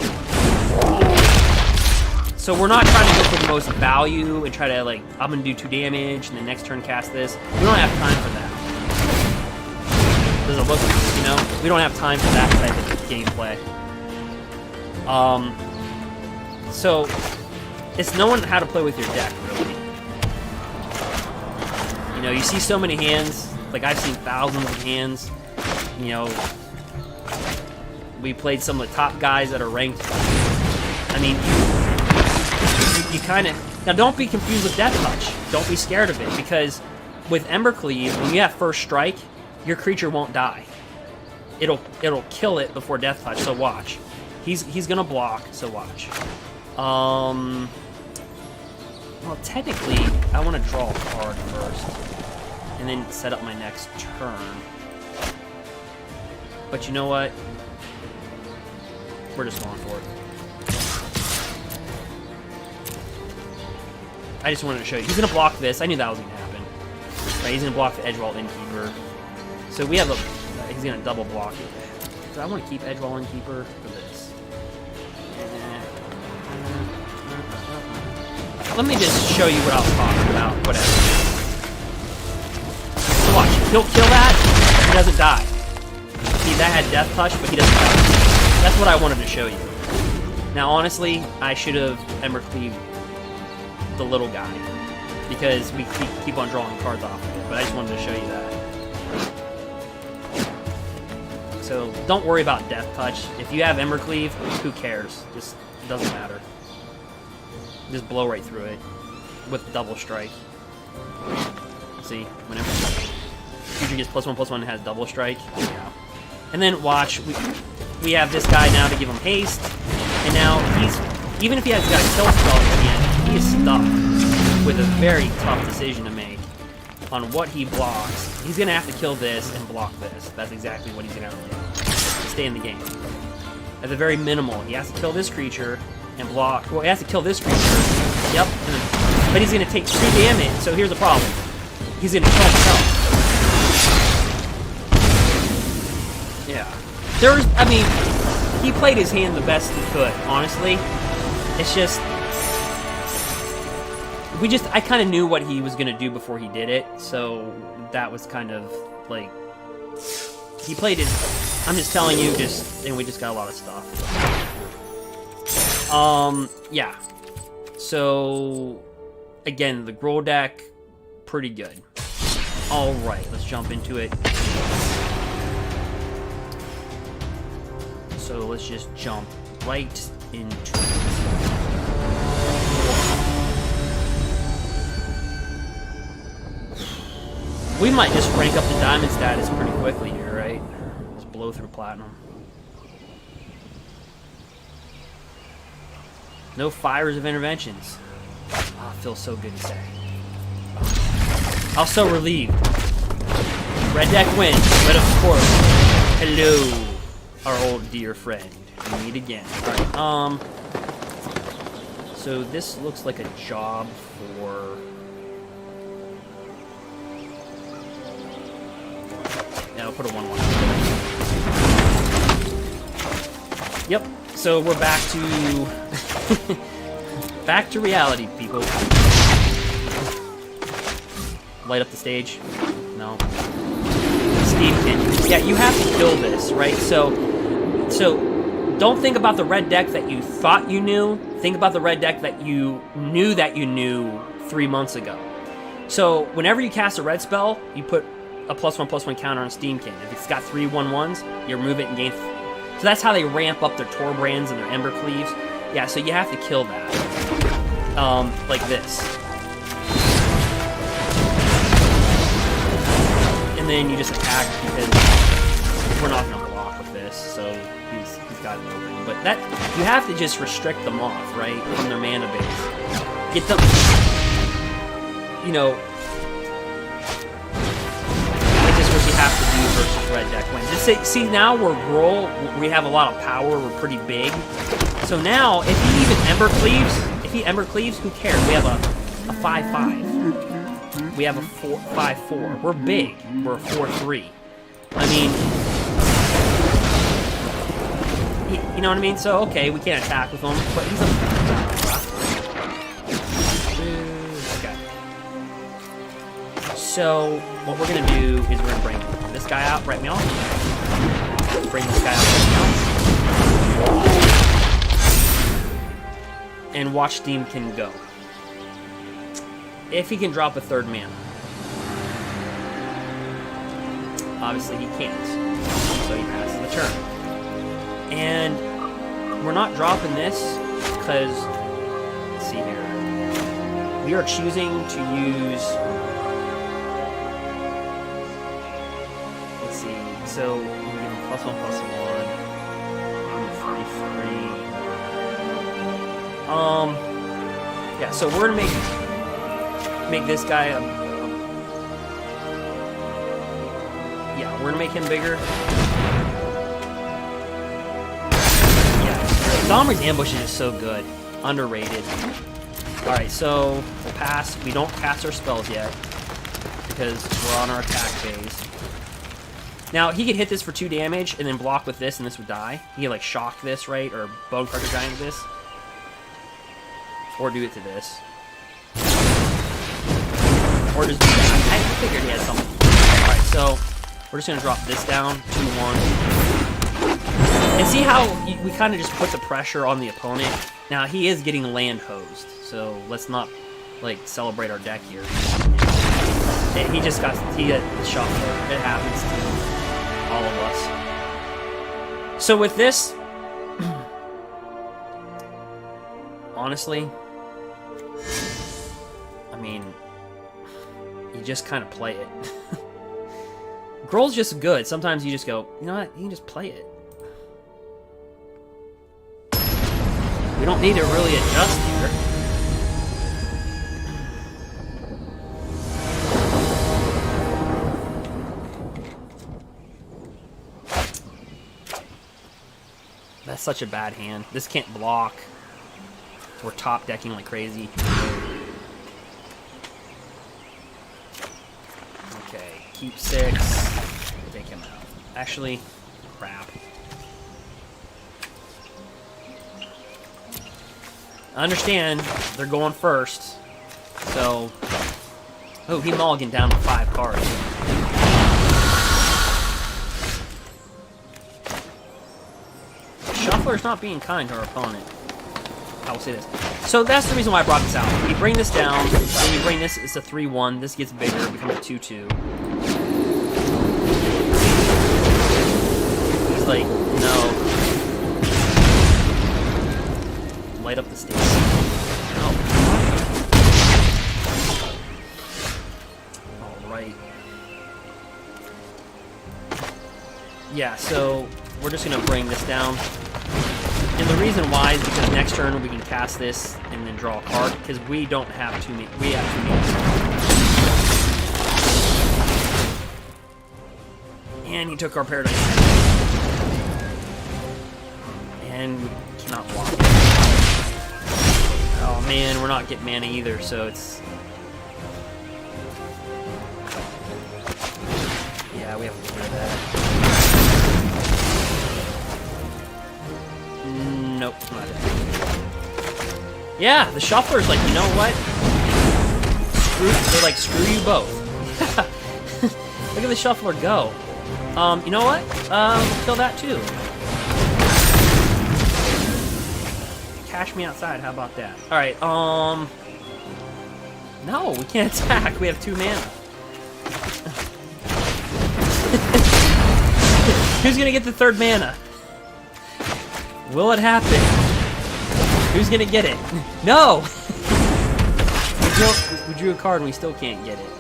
So we're not trying to go for the most value and try to like, I'm going to do 2 damage and then next turn cast this. We don't have time for that. Does it look, you know? We don't have time for that type of gameplay. So, it's knowing how to play with your deck, really. You know, you see so many hands, like I've seen thousands of hands. You know, we played some of the top guys that are ranked. I mean, you kind of... Now, don't be confused with Death Touch. Don't be scared of it, because with Embercleave, when you have first strike, your creature won't die. It'll kill it before Death Touch, so watch. He's gonna block, so watch. Well, technically, I want to draw a card first, and then set up my next turn. But you know what? We're just going for it. I just wanted to show you. He's going to block this. I knew that was going to happen. Right, he's going to block the Edgewall Innkeeper. So we have a... he's going to double block it. Do I want to keep Edgewall Innkeeper for this? Let me just show you what I was talking about. Whatever. So watch. He'll kill that. He doesn't die. See, that had Death Touch, but he doesn't die. That's what I wanted to show you. Now, honestly, I should have Embercleave the little guy, because we keep on drawing cards off of it, but I just wanted to show you that. So, don't worry about Death Touch. If you have Embercleave, who cares? Just, it doesn't matter. Just blow right through it with double strike. See, whenever creature gets +1/+1 and has double strike, yeah. And then watch, we have this guy now to give him haste, and now he's, even if he has got a kill spell at the end, he is stuck with a very tough decision to make on what he blocks. He's going to have to kill this and block this. That's exactly what he's going to have to do to stay in the game. At the very minimal, he has to kill this creature and block. Well, he has to kill this creature. Yep. But he's going to take 2 damage, so here's the problem. He's going to kill himself. Yeah. There's, I mean, he played his hand the best he could, honestly. It's just... I kind of knew what he was going to do before he did it, so that was kind of, like... He played it... I'm just telling you, and we just got a lot of stuff. Yeah. So, again, the Gruul deck, pretty good. Alright, let's jump into it. So let's just jump right into it. We might just rank up the diamond status pretty quickly here, right? Just blow through platinum. No fires of interventions. Oh, it feels so good to say. I was so relieved. Red deck wins, but of course, hello, our old dear friend. We meet again. Alright, so this looks like a job for... Yeah, I'll put a 1/1 out there. Yep, so we're back to... back to reality, people. Light up the stage. No. Steamkin. Yeah, you have to kill this, right? So don't think about the red deck that you thought you knew. Think about the red deck that you knew 3 months ago. So whenever you cast a red spell, you put a +1/+1 counter on Steamkin. If it's got 3 1/1s, you remove it and gain. So that's how they ramp up their Torbrands and their Embercleaves. Yeah, so you have to kill that. Like this. And then you just attack because we're not going to block with this, so he's got it open. But that, you have to just restrict them off, right, from their mana base. Get them, you know, that's just what you have to do versus red deck wins. Just say, see, now we're Gruul, we have a lot of power, we're pretty big. So now, if he even Embercleaves, who cares? We have a 5/5. We have a 5/4. We're big. We're a 4/3. I mean, you know what I mean? So, okay, we can't attack with him, but he's a... Okay. So, what we're going to do is we're going to bring this guy out, right me off. Bring this guy out, right me off. And watch Steamkin go. If he can drop a 3rd mana. Obviously he can't. turn. And we're not dropping this because, let's see here. We are choosing to use, let's see, so we give him +1/+1, +3/3. Yeah, so we're gonna make this guy yeah, we're gonna make him bigger. Yeah, Domri's ambush is just so good, underrated. All right, so we'll pass. We don't cast our spells yet because we're on our attack phase. Now he could hit this for 2 damage and then block with this, and this would die. He could like shock this, right, or bone crusher giant with this, or do it to this. Or just do that. I figured he had something. Alright, so we're just going to drop this down, 2/1. And see how we kind of just put the pressure on the opponent? Now, he is getting land hosed, so let's not, like, celebrate our deck here. He just got the shuffler. It happens to all of us. So with this, honestly, I mean, you just kind of play it. Gruul's just good. Sometimes you just go, you know what, you can just play it. We don't need to really adjust here. That's such a bad hand. This can't block. We're top decking like crazy. Keep 6. Take him out. Actually, crap. I understand they're going first. So, oh, he mulliganed down to 5 cards. Shuffler's not being kind to our opponent. I will say this. So that's the reason why I brought this out. We bring this down. When we bring this, it's a 3/1. This gets bigger. It becomes a 2/2. Like, no. Light up the stage. No. Alright. Yeah, so we're just gonna bring this down. And the reason why is because next turn we can cast this and then draw a card, because we don't have too many. We have too many. And he took our paradise. And we cannot block it. Oh man, we're not getting mana either, so it's... Yeah, we have to clear that. Nope, not it. Yeah, the shuffler's like, you know what? They're like, screw you both. Look at the shuffler go. You know what? Kill that too. Cash me outside, how about that? Alright, no, we can't attack. We have 2 mana. Who's gonna get the 3rd mana? Will it happen? Who's gonna get it? No! We drew a card and we still can't get it.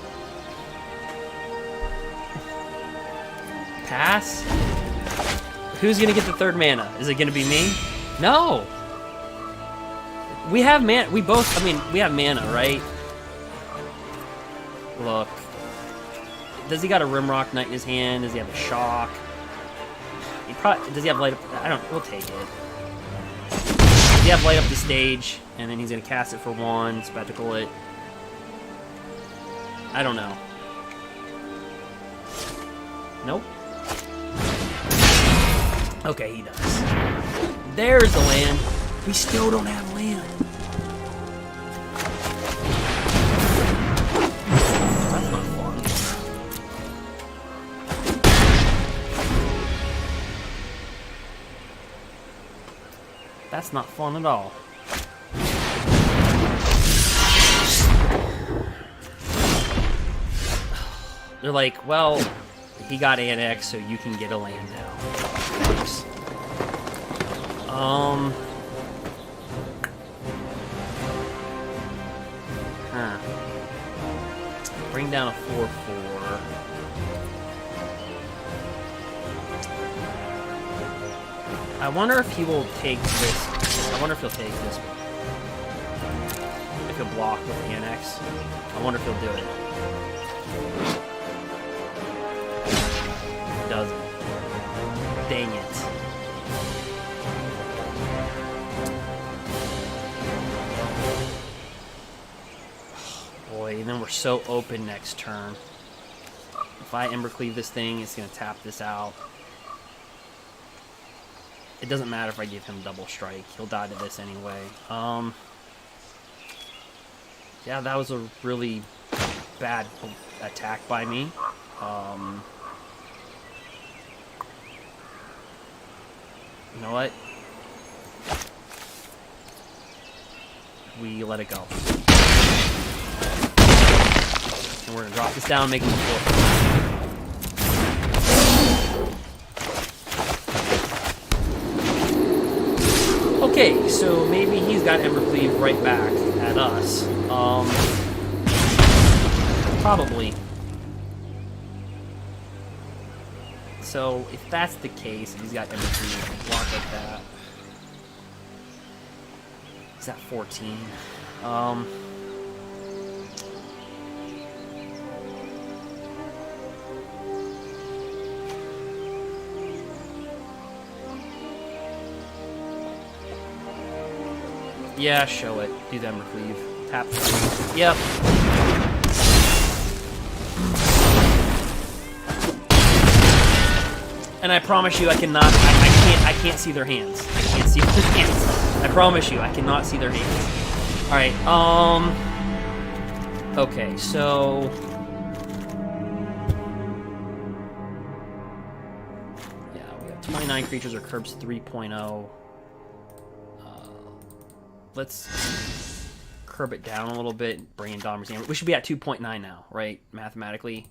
Pass? Who's gonna get the 3rd mana? Is it gonna be me? No! We have mana. We both, I mean, we have mana, right? Look. Does he got a Rimrock Knight in his hand? Does he have a Shock? He probably, does he have Light Up? I don't, we'll take it. Does he have Light Up the Stage? And then he's going to cast it for 1, Spectacle it. I don't know. Nope. Okay, he does. There's the land. We still don't have land. That's not fun. That's not fun at all. They're like, well, he got annexed, so you can get a land now. Bring down a 4/4. I wonder if he will take this. I wonder if he'll take this. If he'll block with the annex. I wonder if he'll do it. He doesn't. Dang it. Boy, and then we're so open next turn. If I Embercleave this thing, it's going to tap this out. It doesn't matter if I give him double strike. He'll die to this anyway. Yeah, that was a really bad attack by me. You know what? We let it go. And we're going to drop this down and make him a 4. Okay, so maybe he's got Embercleave right back at us. Probably. So, if that's the case, he's got Embercleave, block like that. He's at 14. Yeah, show it. Do the Embercleave. Tap 3. Yep. And I promise you, I cannot. I can't see their hands. I can't see their hands. I promise you, I cannot see their hands. All right. Okay, so. Yeah, we have 29 creatures or curbs 3.0. Let's curb it down a little bit, bring in Dommer's Hammer. We should be at 2.9 now, right? Mathematically.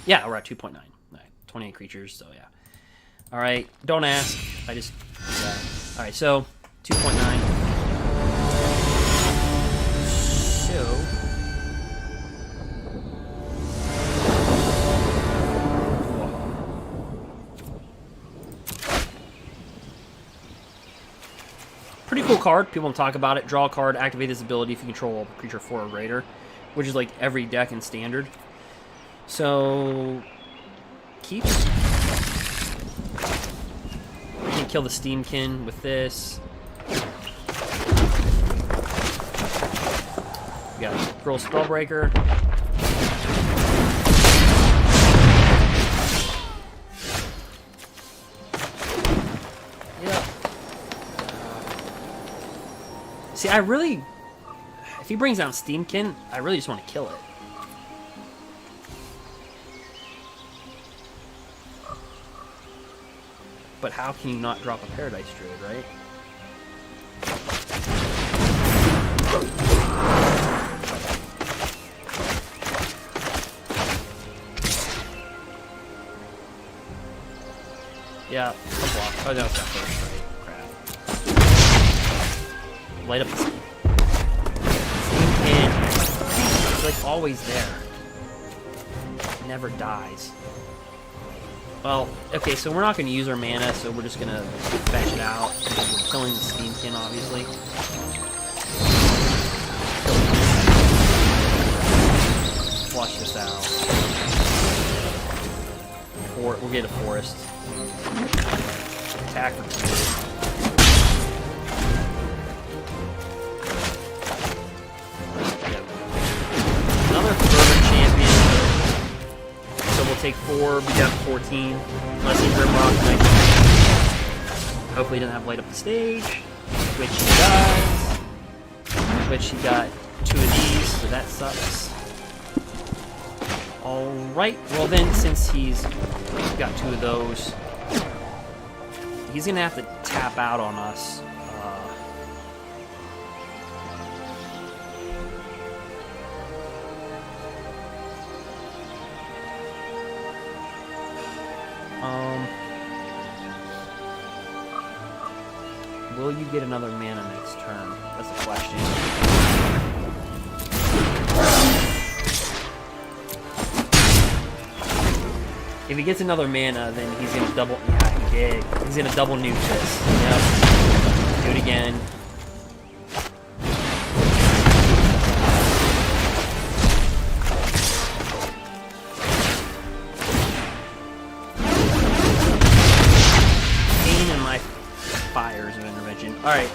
Yeah, we're at 2.9. Right, 28 creatures, so yeah. All right, don't ask. I just do that. All right, so 2.9. So. Pretty cool card. People don't talk about it. Draw a card, activate this ability if you control a creature 4 or greater, which is like every deck in Standard. So, keep. You can kill the Steamkin with this. We got Gruul Spellbreaker. See, I really... If he brings down Steamkin, I really just want to kill it. But how can you not drop a Paradise Druid, right? Yeah, I'll block. Oh, no, it's not first, right? Light up the steam. Steamkin. It's like always there. It never dies. Well, okay, so we're not going to use our mana, so we're just going to fetch it out. We're killing the Steamkin, obviously. Flush this out. We'll get a forest. Attack for 2. Take 4, we got 14. Unless he's Grimrock, hopefully he doesn't have light up the stage. Which he does. Which he got 2 of these, so that sucks. Alright, well then, since he's got 2 of those, he's gonna have to tap out on us. will you get another mana next turn? That's the question. If he gets another mana, then he's gonna double. Yeah, he did. He's gonna double nuke this. Yep. Do it again. Pain in my fires of intervention. All right.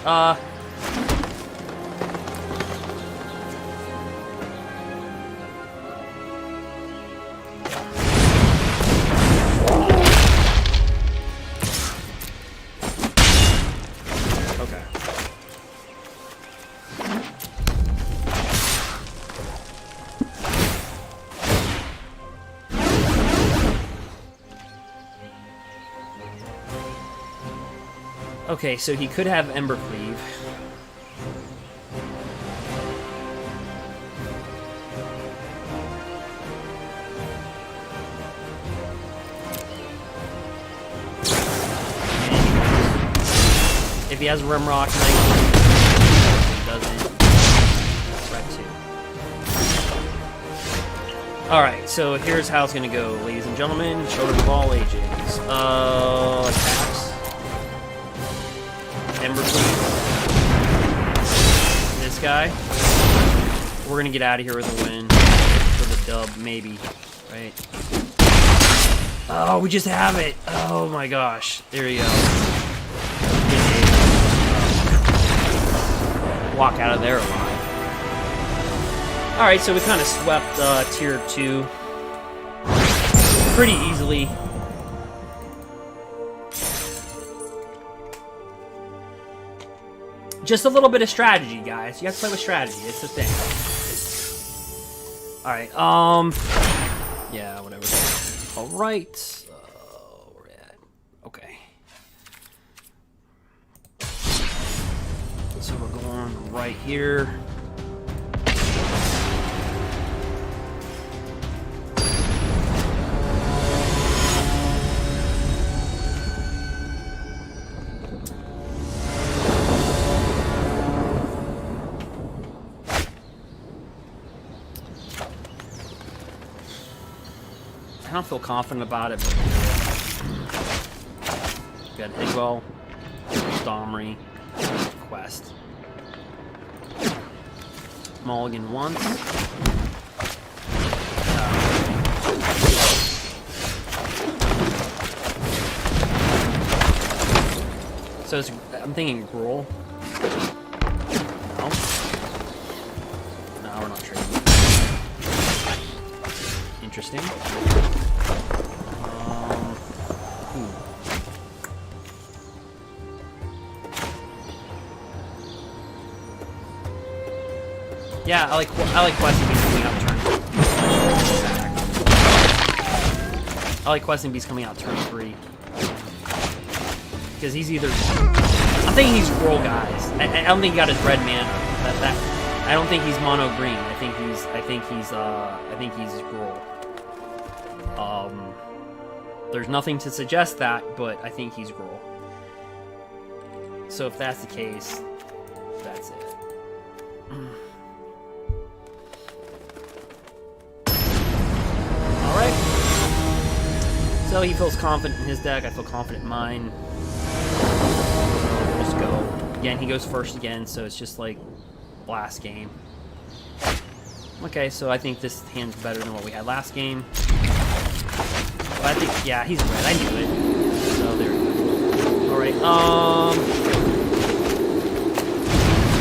Okay, so he could have Ember Cleave. If he has Rimrock, nice. He doesn't. Right, 2. Alright, so here's how it's gonna go, ladies and gentlemen. Children of all ages. Attacks. Ember Cleave. This guy. We're gonna get out of here with a win. For the dub, maybe. Right? Oh, we just have it! Oh my gosh. There you go. Walk out of there alive. Alright, so we kind of swept tier 2 pretty easily. Just a little bit of strategy, guys. You have to play with strategy. It's the thing. Alright, yeah, whatever. Alright. Where we at? Okay. So we're going right here. I don't feel confident about it, but we got Igwell, Domri, Quest. Mulligan once. So it's, I'm thinking Gruul. No. No, we're not trading. Interesting. Yeah, I like questing beasts coming out turn. I like questing beasts coming out turn 3 because he's either. I'm thinking he's Gruul, guys. I don't think he got his red mana. I don't think he's mono green. I think he's Gruul. There's nothing to suggest that, but I think he's Gruul. So if that's the case, that's it. Alright. So he feels confident in his deck, I feel confident in mine. So just go. Again, he goes first again, so it's just like last game. Okay, so I think this hand's better than what we had last game. But I think, yeah, he's red. I knew it. So there we go. Alright,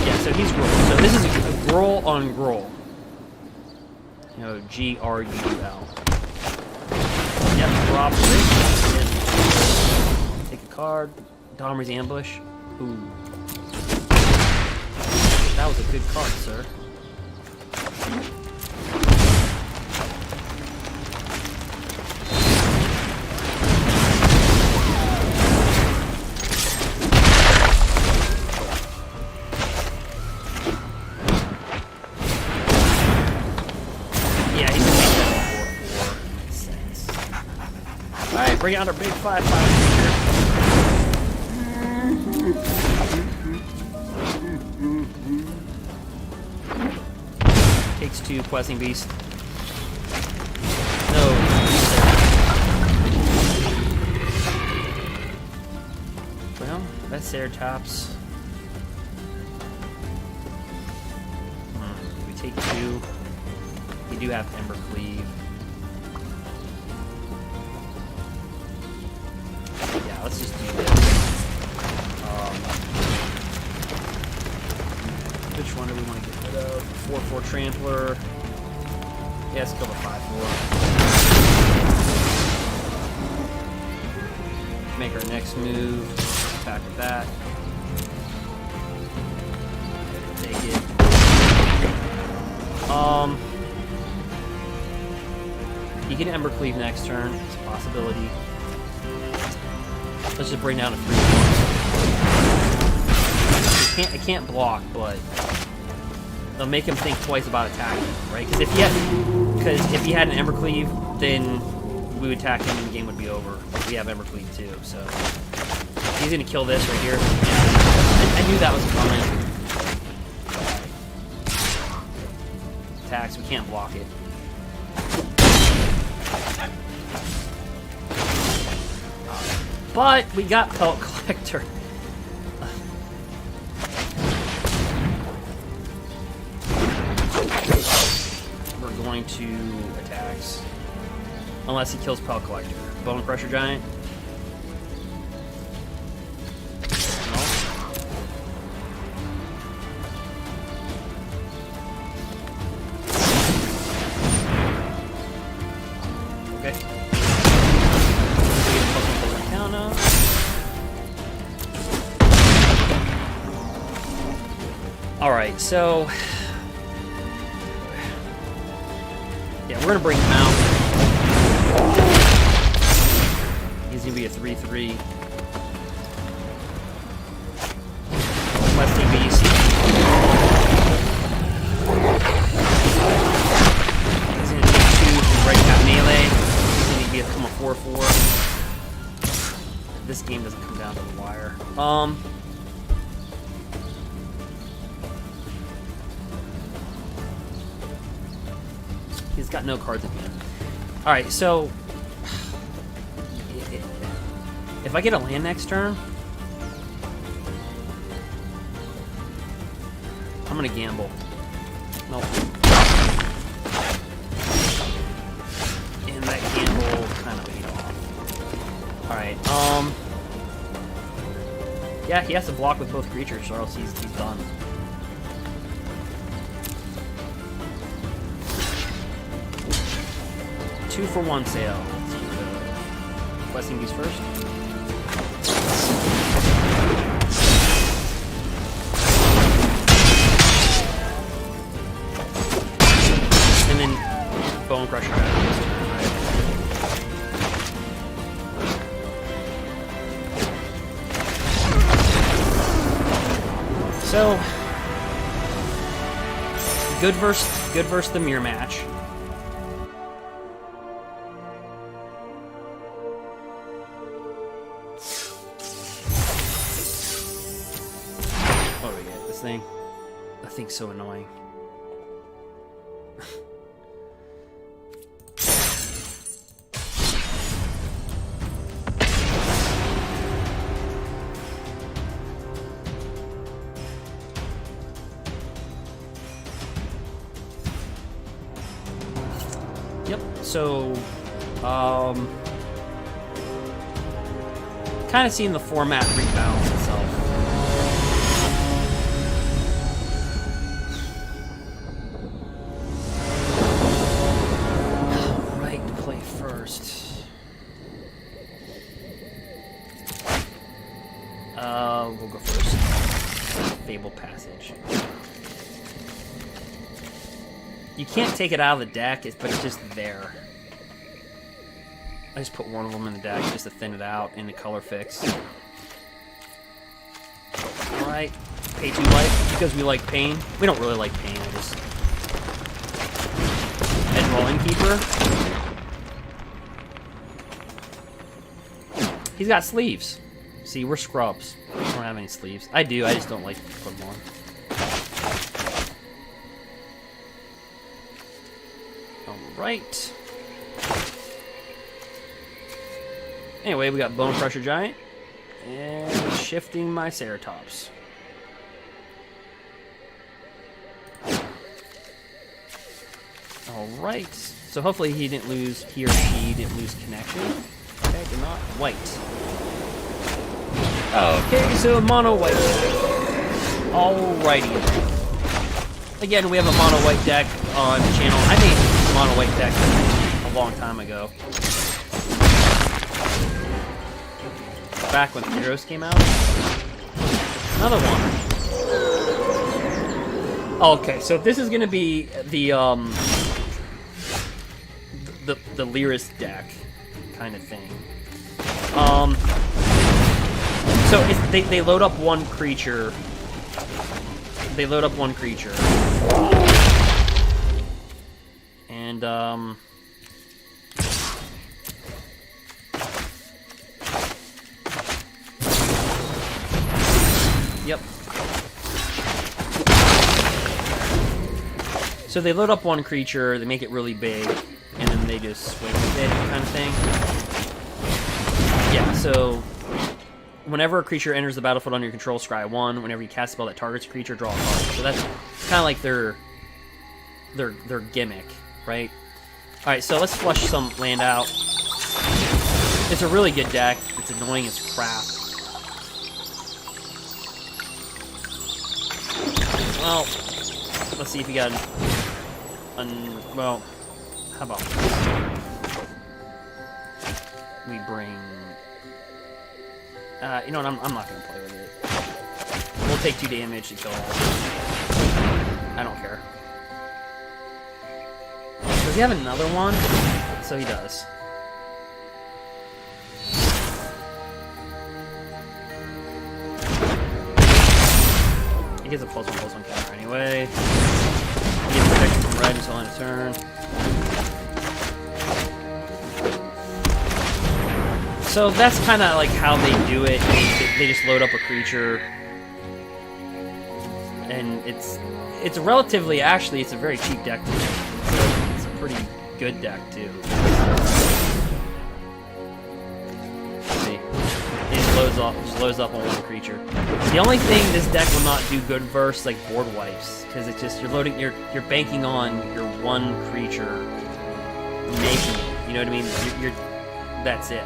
yeah, so he's Gruul. So this is a Gruul on Gruul. You know, G-R-U-L. Yep, drop it. Take a card. Domri's Ambush. Ooh. That was a good card, sir. Bring out our big 5/5 here. It's 2 questing beast. No. Well, that's Ceratops. We take 2. We do have Ember Cleave. Yeah, let's just do this. Which one do we want to get rid of? 4/4 Trampler. Yeah, let's go with 5/4. Make our next move. Attack with that. Take it. You get Ember Cleave next turn. It's a possibility. Let's just bring down a 3. I can't block, but they'll make him think twice about attacking, right? Because if he had an Ember Cleave, then we would attack him and the game would be over. We have Ember Cleave too, so he's gonna kill this right here. Yeah. I knew that was coming. Attacks, we can't block it. But we got Pelt Collector. We're going to attacks. Unless he kills Pelt Collector. Bone Crusher Giant. No. Okay. Alright, so yeah, we're gonna bring him out. He's gonna be a 3/3. Questing Beast. He's gonna take 2 from right at melee. He's gonna become a 4/4. This game doesn't come down to the wire. He's got no cards at the end. Alright, so if I get a land next turn, I'm gonna gamble. Nope. And that gamble kind of paid off. Alright, yeah, he has to block with both creatures or else he's done. Two for 1 sale. Let's do the questing beast first. And then Bone Crusher. So good versus the mirror match. That thing's so annoying. Yep, so kind of seeing the format rebalance itself. We'll go first. Fable Passage. You can't take it out of the deck, but it's just there. I just put one of them in the deck just to thin it out in the color fix. Alright. Pay 2 life because we like pain. We don't really like pain, I just... Edgeroll Innkeeper. He's got sleeves. See, we're scrubs. I don't have any sleeves. I do, I just don't like to put them on. Right. Anyway, we got Bone Crusher Giant. And shifting my Ceratops. Alright. So hopefully he or she didn't lose connection. Okay, did not. White. Okay, so mono white deck. Alrighty. Again, we have a mono white deck on the channel. I made a mono white deck a long time ago. Back when Heroes came out. Another one. Okay, so this is gonna be the lurrus deck kind of thing. So they load up one creature. They load up one creature. And yep. So they load up one creature, they make it really big, and then they just swing with it, kind of thing. Yeah, so whenever a creature enters the battlefield under your control, scry 1. Whenever you cast a spell that targets a creature, draw a card. So that's kind of like their gimmick, right? Alright, so let's flush some land out. It's a really good deck. It's annoying as crap. Well, let's see if you got well, how about we bring... you know what, I'm not going to play with it. We'll take 2 damage to kill that. I don't care. Does he have another one? So he does. He gets a +1/+1 counter anyway. He gets protection from red until end of turn. So that's kind of like how they do it. They just load up a creature, and it's relatively, actually, it's a very cheap deck to make. It's a pretty good deck too. See, it just loads up on one creature. The only thing this deck will not do good versus like board wipes, because it's just you're banking on your one creature making it. You know what I mean? That's it.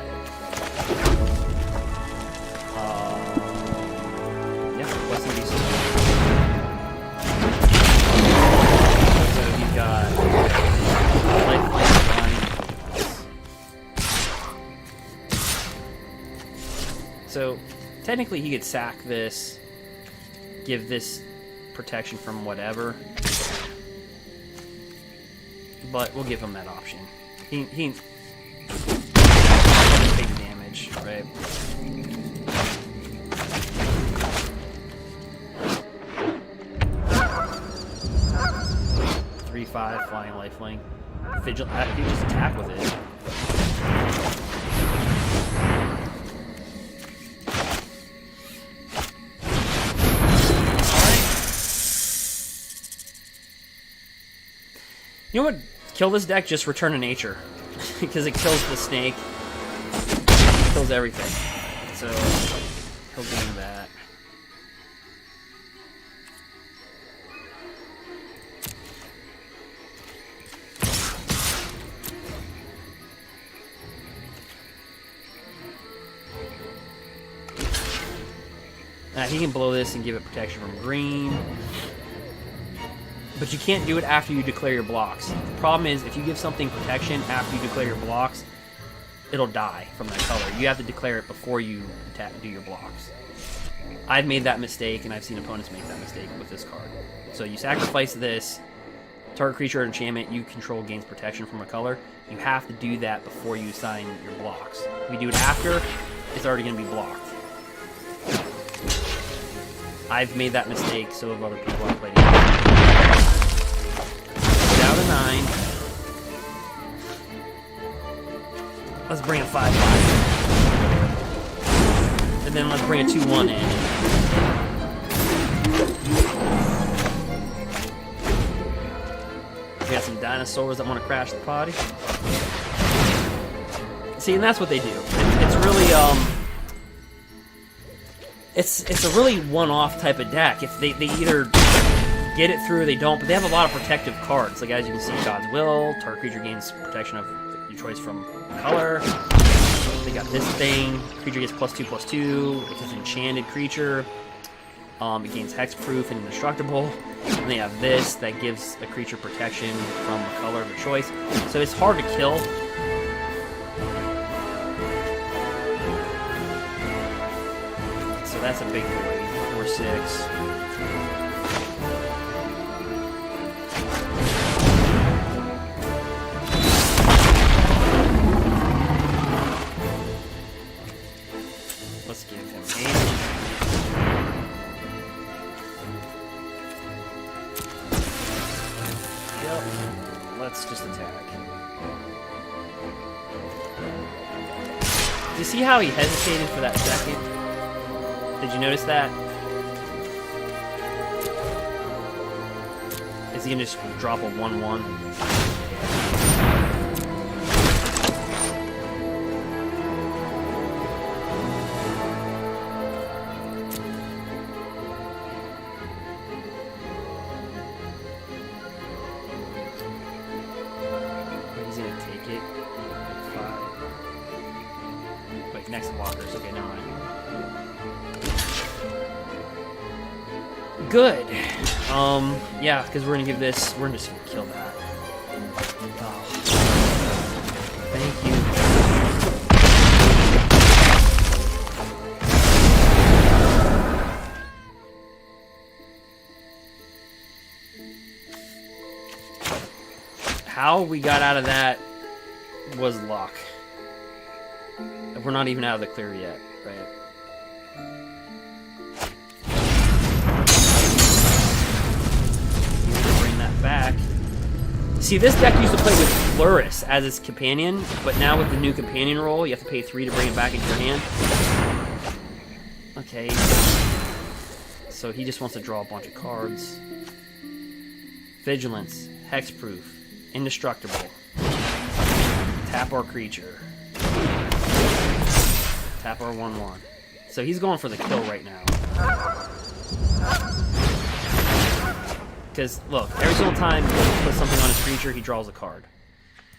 Yeah, what's the use? So you've got life. So technically he could sack this, give this protection from whatever, but we'll give him that option. He take damage, right? 3/5 flying lifelink. Vigilant. I can just attack with it. Alright. You know what? Kill this deck, just return to nature. Because it kills the snake. It kills everything. So, he'll gain that. He can blow this and give it protection from green. But you can't do it after you declare your blocks. The problem is, if you give something protection after you declare your blocks, it'll die from that color. You have to declare it before you do your blocks. I've made that mistake, and I've seen opponents make that mistake with this card. So you sacrifice this, target creature or enchantment you control gains protection from a color. You have to do that before you assign your blocks. If you do it after, it's already going to be blocked. I've made that mistake, so have other people I've played against. Down to 9. Let's bring a 5/5. And then let's bring a 2/1 in. We got some dinosaurs that want to crash the party. See, and that's what they do. It's really it's a really one-off type of deck. If they either get it through or they don't, but they have a lot of protective cards. Like as you can see, God's Will, target creature gains protection of your choice from color. They got this thing, creature gets +2/+2, it's an enchanted creature. It gains hexproof and indestructible. And they have this that gives a creature protection from the color of their choice. So it's hard to kill. So that's a big boy. 4/6. Let's give him haste. Yep. Let's just attack. Do you see how he hesitated for that second? Did you notice that? Is he gonna just drop a 1/1? He's gonna take it. 5. Wait, next blockers. Okay, never mind. Good. Yeah, because we're gonna give this. We're just gonna kill that. Oh. Thank you. How we got out of that was luck. We're not even out of the clear yet, right? Back. See, this deck used to play with Lurrus as its companion, but now with the new companion role, you have to pay 3 to bring it back into your hand. Okay. So he just wants to draw a bunch of cards. Vigilance, Hexproof, Indestructible. Tap our creature. Tap our 1/1. So he's going for the kill right now. Because, look, every single time he puts something on his creature, he draws a card.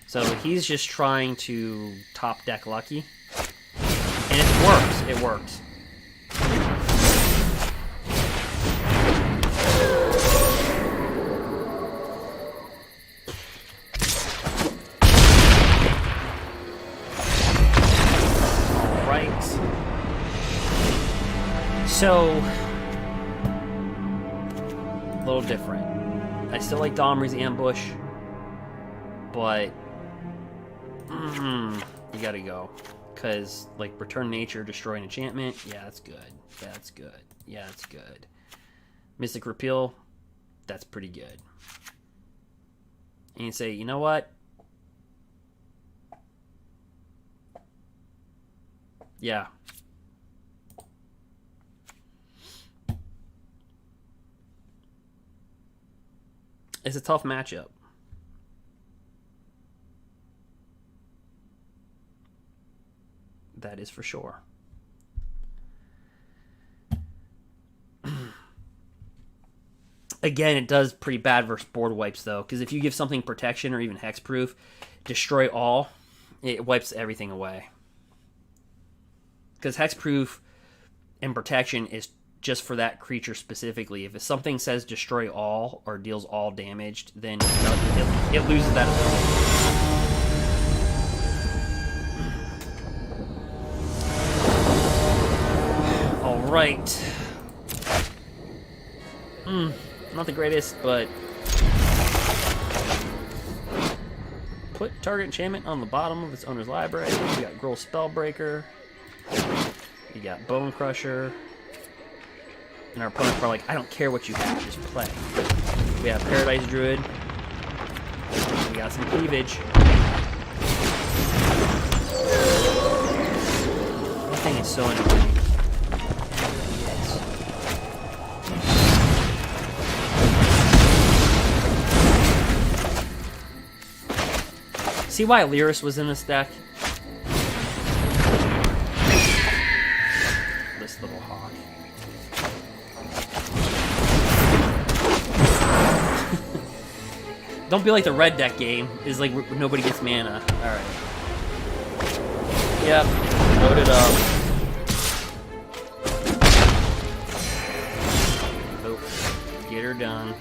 So he's just trying to top deck lucky. And it works. It works. Alright. So, a little different. I still like Domri's Ambush, but you gotta go. Because, like, Return Nature, Destroy an Enchantment, yeah, that's good. That's good. Yeah, that's good. Mystic Repeal, that's pretty good. And you say, you know what? Yeah. It's a tough matchup. That is for sure. Again, it does pretty bad versus board wipes, though, because if you give something protection or even hexproof, destroy all, it wipes everything away. Because hexproof and protection is just for that creature specifically. If something says destroy all or deals all damage, then it loses that ability. Alright. Not the greatest, but put target enchantment on the bottom of its owner's library. We got Gruul Spellbreaker. We got Bone Crusher. And our opponent's probably like, I don't care what you have, just play. We have Paradise Druid. We got some Cleavage. This thing is so annoying. see why Lurrus was in this deck? This little hawk. Don't be like the red deck game. Is like nobody gets mana. All right. Yep. Load it up. Oh, get her done.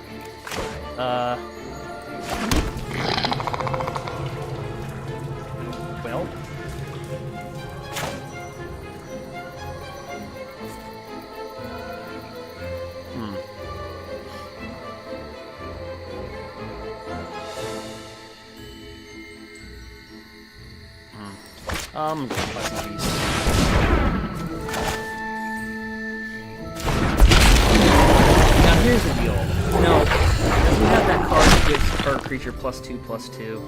Well. I'm gonna play some beast. Now here's the deal. No, we have that card that gives target creature +2/+2.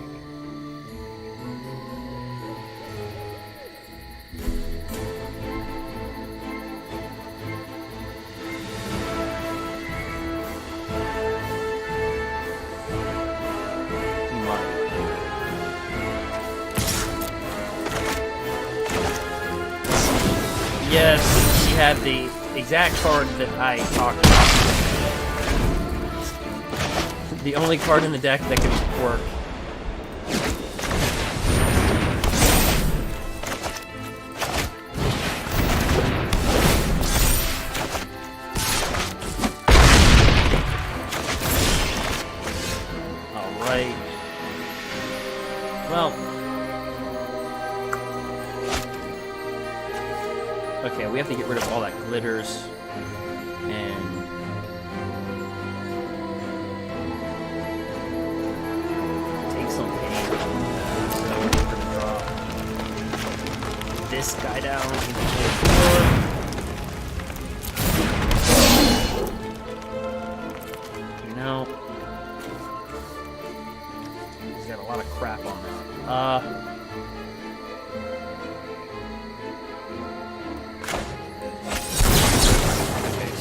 Yes, she had the exact card that I talked about. The only card in the deck that can work. Alright. Well. Okay, we have to get rid of all that glitters, and take some pain. So we're gonna drop this guy down into the floor. You know, he's got a lot of crap on that.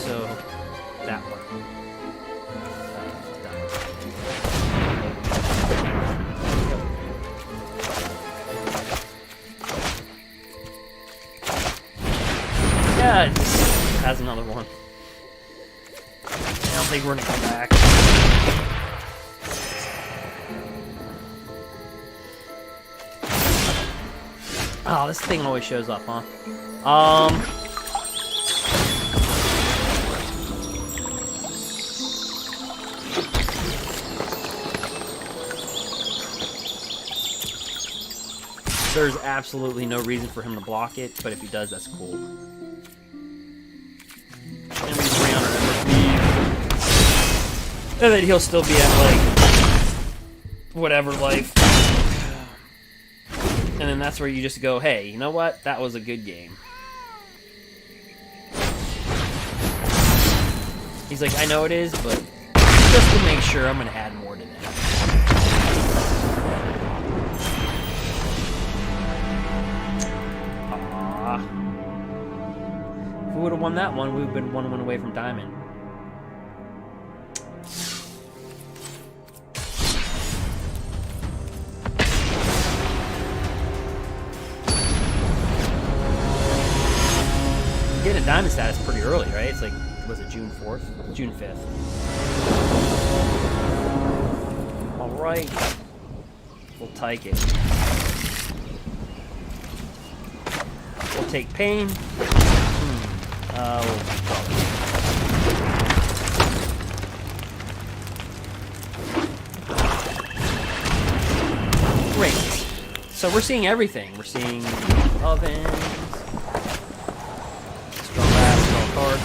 So, that one. Yeah, it just has another one. I don't think we're gonna come back. Oh, this thing always shows up, huh? There's absolutely no reason for him to block it, but if he does, that's cool. And we 300 MVP. And then he'll still be at, like, whatever life. And then that's where you just go, hey, you know what? That was a good game. He's like, I know it is, but just to make sure, I'm going to add more to that. If we would have won that one, we would have been 1-1 away from Diamond. You get a Diamond status pretty early, right? It's like, was it June 4th? June 5th. Alright. We'll take it. We'll take pain. Great. So we're seeing everything. We're seeing ovens. Strong bass, strong card.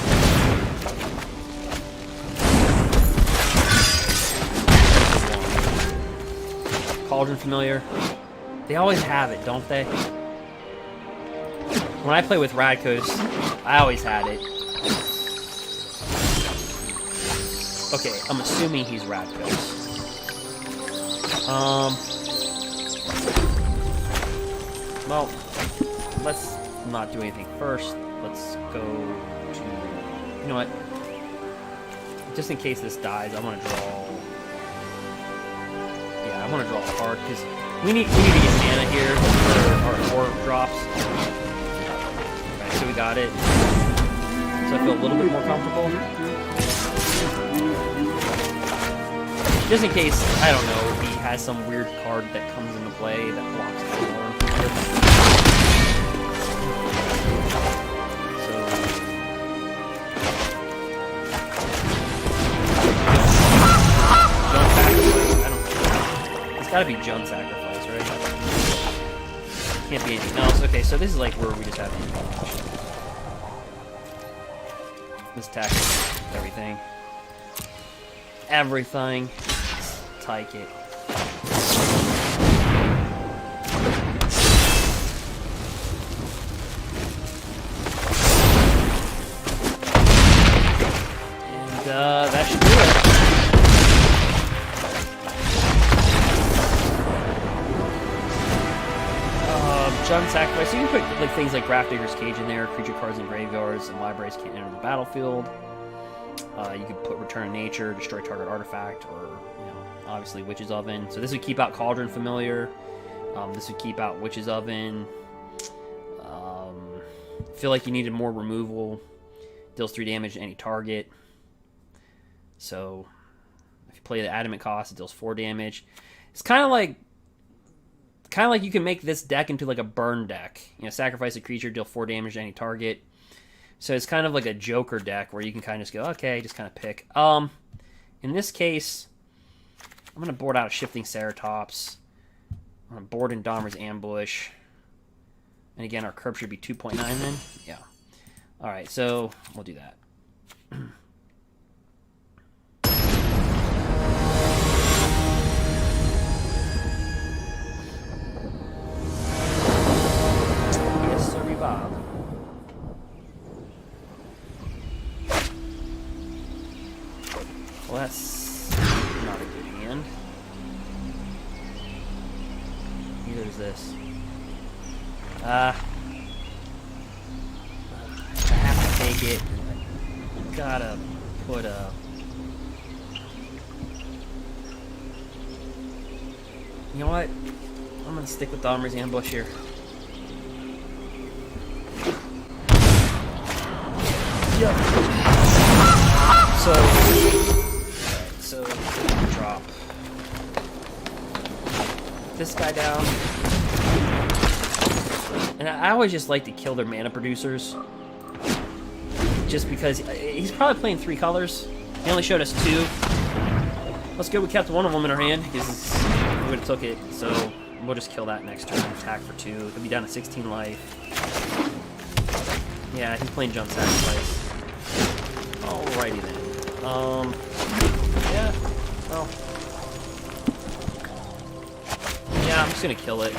Cauldron familiar. They always have it, don't they? When I play with Rakdos, I always had it. Okay, I'm assuming he's Rakdos. Well, let's not do anything first. Let's go to... You know what? Just in case this dies, I want to draw... Yeah, Yeah, I want to draw a card because we need to get mana here for our 4 drops. Alright, so we got it. So I feel a little bit more comfortable. Just in case, I don't know, he has some weird card that comes into play that blocks the thorn. Gotta be Junk Sacrifice, right? Can't be anything else. Okay, so this is like where we just have this attack everything. Everything. Just take it. And that should do it. Junk Sacrifice. So you can put like things like Grafdigger's Cage in there, creature cards in graveyards and libraries can't enter the battlefield. You could put Return of Nature, destroy target artifact, or obviously Witch's Oven. So this would keep out Cauldron Familiar. This would keep out Witch's Oven. Feel like you needed more removal. Deals 3 damage to any target. So if you play the Adamant cost, it deals 4 damage. It's kind of like you can make this deck into like a burn deck. Sacrifice a creature, deal 4 damage to any target. So it's kind of like a Joker deck where you can kind of just go, okay, just kind of pick. In this case, I'm going to board out a Shifting Ceratops. I'm going to board in Dahmer's Ambush. And again, our curb should be 2.9 then. Yeah. Alright, so we'll do that. Bob. Well, that's not a good hand. Neither is this. I have to take it. I gotta put a... You know what? I'm gonna stick with Dahmer's Ambush here. Yep. So drop this guy down, and I always just like to kill their mana producers, just because he's probably playing 3 colors. He only showed us 2. That's good. We kept one of them in our hand because we would have took it. So we'll just kill that next turn. Attack for 2. He'll be down to 16 life. Yeah, he's playing Junk Sacrifice. Alrighty then. Yeah. Well. Yeah, I'm just gonna kill it.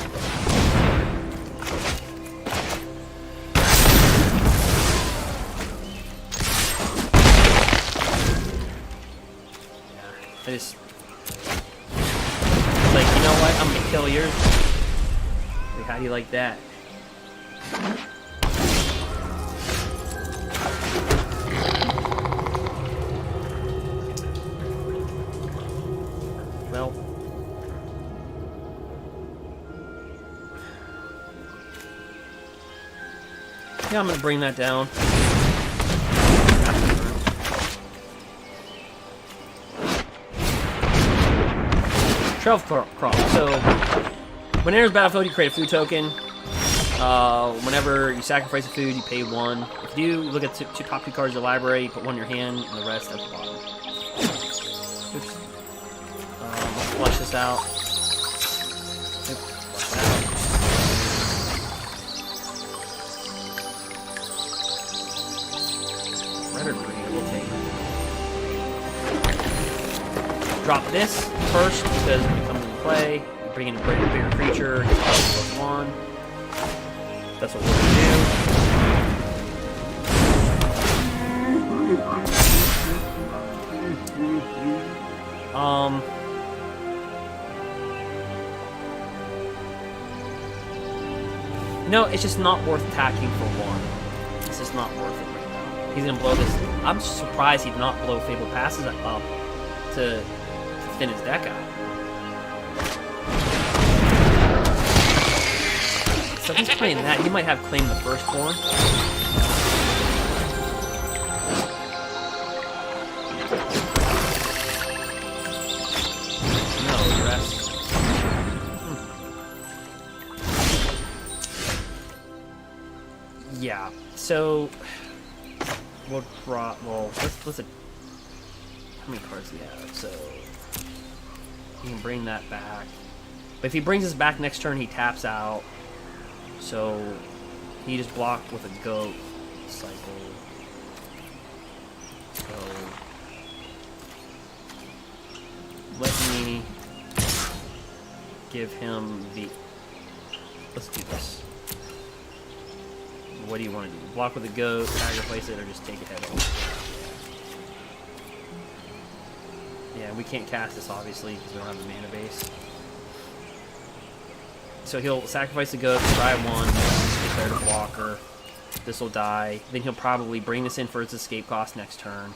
I just... like, you know what? I'm gonna kill yours. Like, how do you like that? Well... yeah, I'm gonna bring that down. Crop. So, when it enters battlefield, you create a food token. Whenever you sacrifice a food, you pay 1. If you do, you look at the top 2 cards of the library, you put 1 in your hand, and the rest at the bottom. Oops. Let's flush this out. Yep, flush that out. Red or green, we'll take it. Drop this first because when it comes into play, you bring in a bigger creature, it's +1. That's what we're going to do. No, it's just not worth attacking for 1. It's just not worth it right now. He's going to blow this. I'm surprised he'd not blow Fabled Passes up to thin his deck out. So if he's playing that, he might have Claim the Firstborn. No, rest. Yeah, so we'll draw. Well, let's. How many cards do he have? So he can bring that back. But if he brings us back next turn, he taps out. So he just blocked with a goat cycle. So let me give him the. Let's do this. What do you want to do? Block with a goat, sacrifice it, or just take a head off? Yeah, we can't cast this obviously because we don't have a mana base. So he'll sacrifice the goat, try one, declare the blocker. This will die. Then he'll probably bring this in for its escape cost next turn.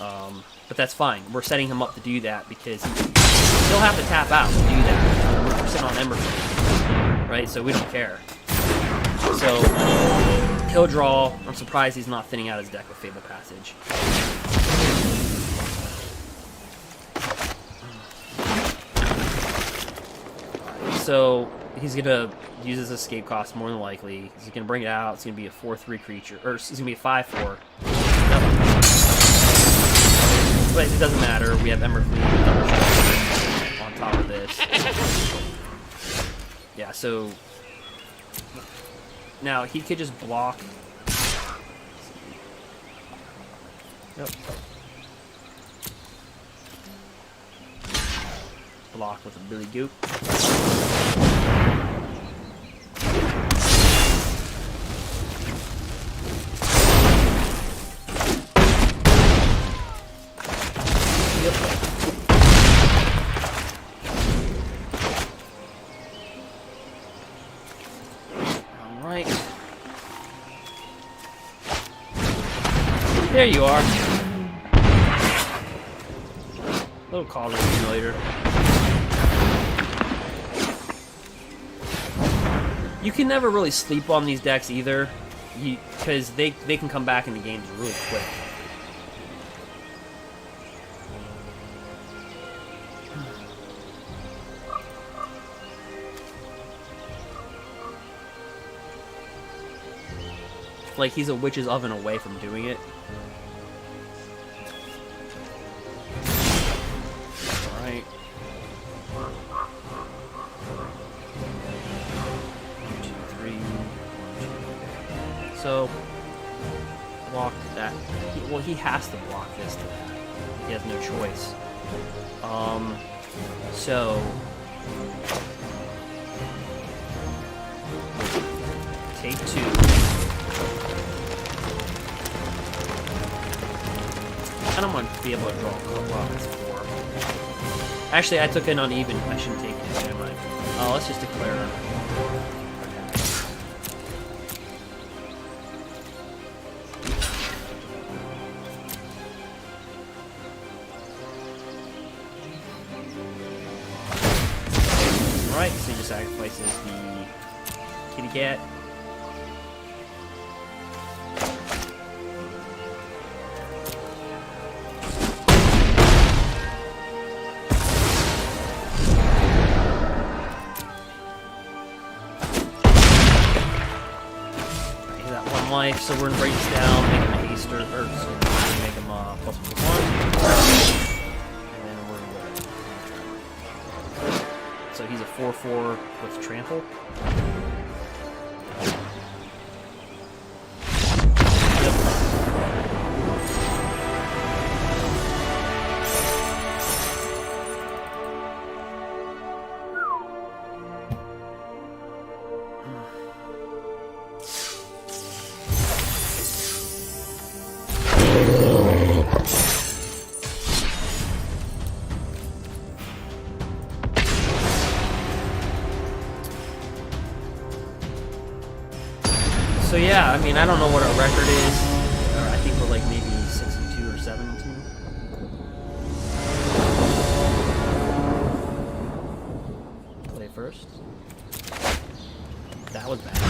But that's fine. We're setting him up to do that because he'll have to tap out to do that. We're sitting on Ember, right? So we don't care. So he'll draw. I'm surprised he's not thinning out his deck with Fable Passage. So he's gonna use his escape cost more than likely. He's gonna bring it out. It's gonna be a 4/3 creature, or it's gonna be a 5/4. But it doesn't matter. We have Ember Fleet on top of this. Yeah. So now he could just block. Yep. Block with a Billy Goat. Yep. All right. There you are. Little call accumulator. You can never really sleep on these decks either, because they can come back into games really quick. Like, he's a witch's oven away from doing it. Alright. So, block that. Well, he has to block this to that. He has no choice. So take 2. I don't want to be able to draw it's 4. Actually, I took an uneven. I shouldn't take it, am I? Oh, let's just declare it. Alright, so he just sacrifices the kitty cat. He's at 1 life, so we're gonna break this down, make him a haster, or so make him +1. So he's a 4/4 with trample. So yeah, I mean, I don't know what our record is. I think we're like maybe 6-2 or 7-2. Play first. That That was bad.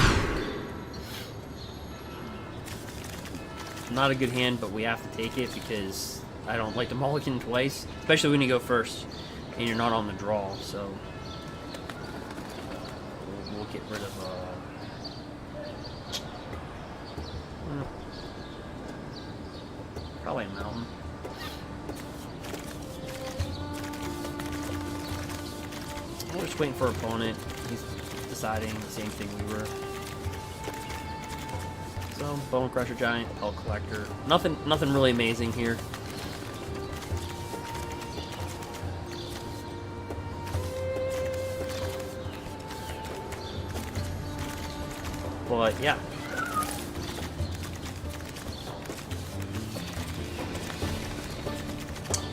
Not a good hand, but we have to take it because I don't like to mulligan twice, especially when you go first and you're not on the draw. So we'll get rid of. Probably a mountain. We're just waiting for our opponent. He's deciding the same thing we were. So, Bone Crusher Giant, Pellet Collector. Nothing really amazing here. But yeah.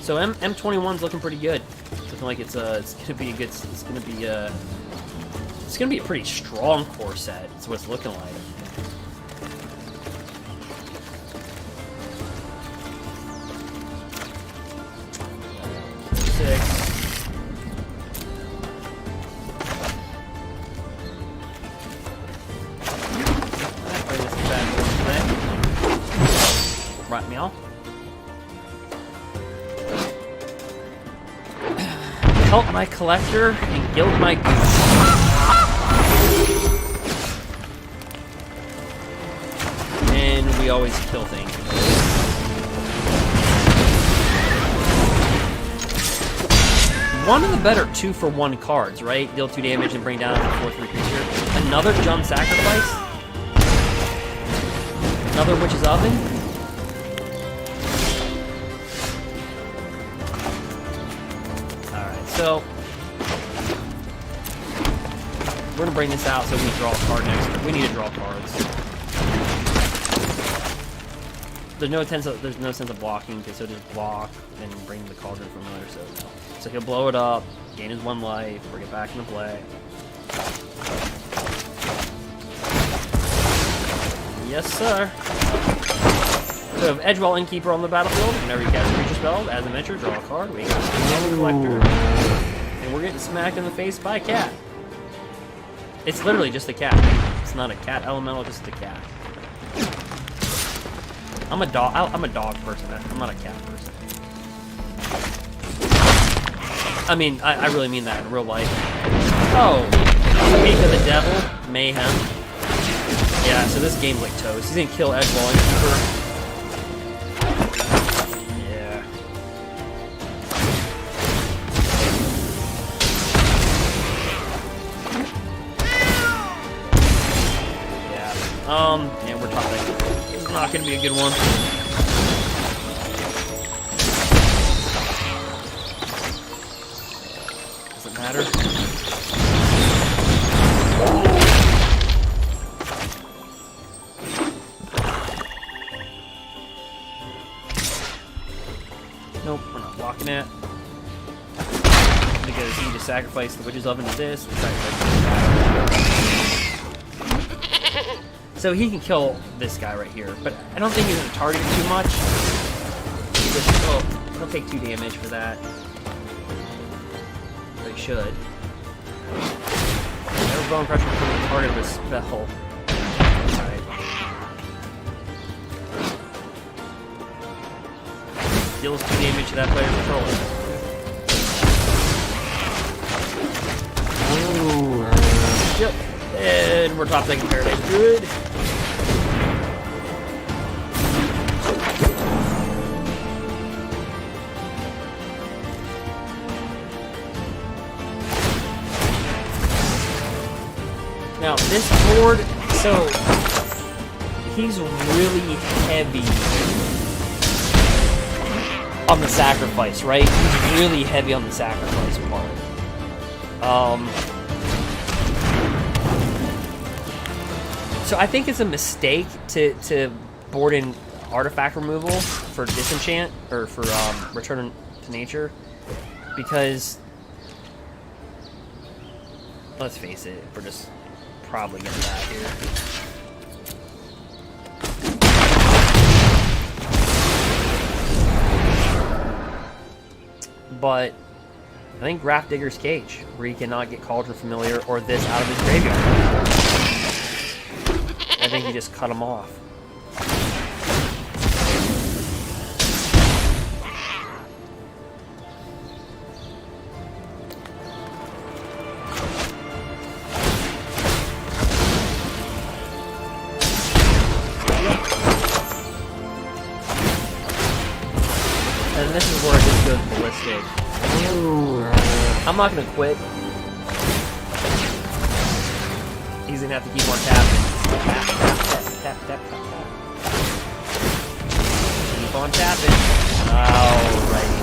So M21's looking pretty good. Looking like it's gonna be a good. It's gonna be a pretty strong core set. That's what it's looking like. Right, meow. Help my collector and gild my goose. And we always kill things. One of the better 2-for-1 cards, right? Deal 2 damage and bring down a 4/3 creature. Another Jump Sacrifice. Another Witch's Oven. So, we're going to bring this out so we can draw a card next turn. We need to draw cards. There's no sense of blocking, because he'll just block and bring the cauldron from another, so no. So he'll blow it up, gain his 1 life, bring it back into play. Yes, sir. So, if Edgewall Innkeeper on the battlefield, whenever you cast a creature spell, as a adventure, draw a card, we got the Collector. And we're getting smacked in the face by a cat. It's literally just a cat. It's not a cat elemental, just a cat. I'm a dog person. I'm not a cat person. I mean, I really mean that in real life. Oh, Speak of the Devil, Mayhem. Yeah, so this game's like toast. He's gonna kill Edgewall Innkeeper. Yeah, we're top deck. It's not gonna be a good one. Doesn't matter. Nope, we're not blocking it. Because he just sacrificed the Witch's Oven to this. So he can kill this guy right here, but I don't think he's going to target it too much. He'll take 2 damage for that. But he should. Never Bone Crusher can target this spell. Alright. Deals 2 damage to that player's controller. Ooh. Yep. And we're top decking Paradise Druid. Now, this board, so he's really heavy on the sacrifice, right? He's really heavy on the sacrifice part. So I think it's a mistake to board in artifact removal for disenchant, or for return to nature, because, let's face it, we're just probably gonna die here. But I think Grafdigger's Cage, where he cannot get Cauldron Familiar or this out of his graveyard. just cut them off. And this is where it just goes ballistic. I'm not gonna quit. He's gonna have to keep on tapping. Tap, tap, tap, tap, tap, tap, tap. Keep on tapping. Alrighty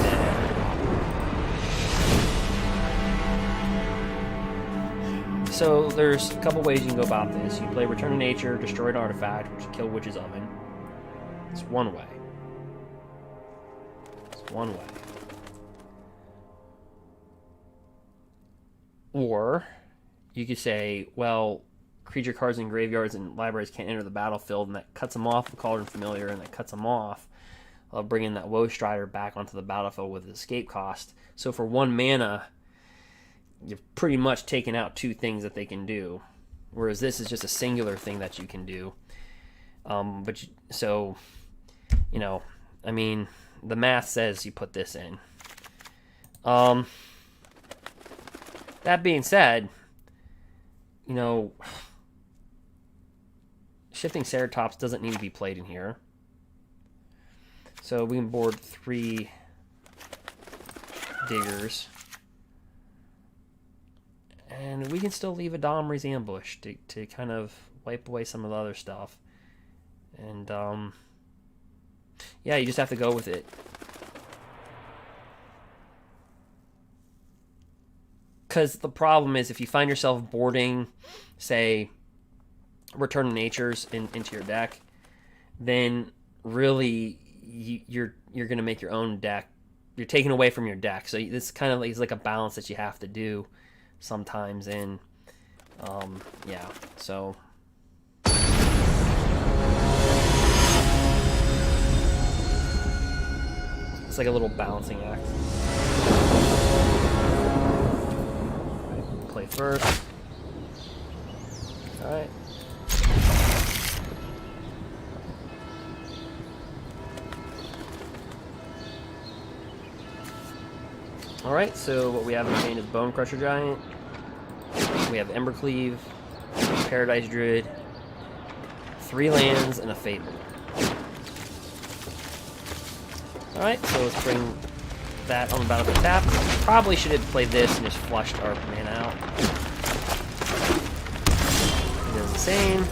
then. So there's a couple ways you can go about this. You play Return to Nature, destroy an artifact, which kill Witch's Oven. It's one way. One way. Or you could say, well, creature cards in graveyards and libraries can't enter the battlefield, and that cuts them off the Cauldron Familiar, and that cuts them off of bringing that Woe Strider back onto the battlefield with escape cost. So for 1 mana, you've pretty much taken out 2 things that they can do, whereas this is just a singular thing that you can do. So, you know, I mean, the math says you put this in. That being said, you know, Shifting Ceratops doesn't need to be played in here. So we can board 3 diggers. And we can still leave a Domri's Ambush to kind of wipe away some of the other stuff. And, yeah, you just have to go with it. Because the problem is, if you find yourself boarding, say, Return to Natures into your deck, then really you're going to make your own deck. You're taking away from your deck. So this kind of is like a balance that you have to do sometimes. And yeah, so. It's like a little balancing act. Right, play first. Alright. Alright, so what we have in hand is Bone Crusher Giant. We have Embercleave, Paradise Druid, 3 lands, and a Fable. Alright, so let's bring that on the battlefield tap. Probably should have played this and just flushed our mana out. It does the same.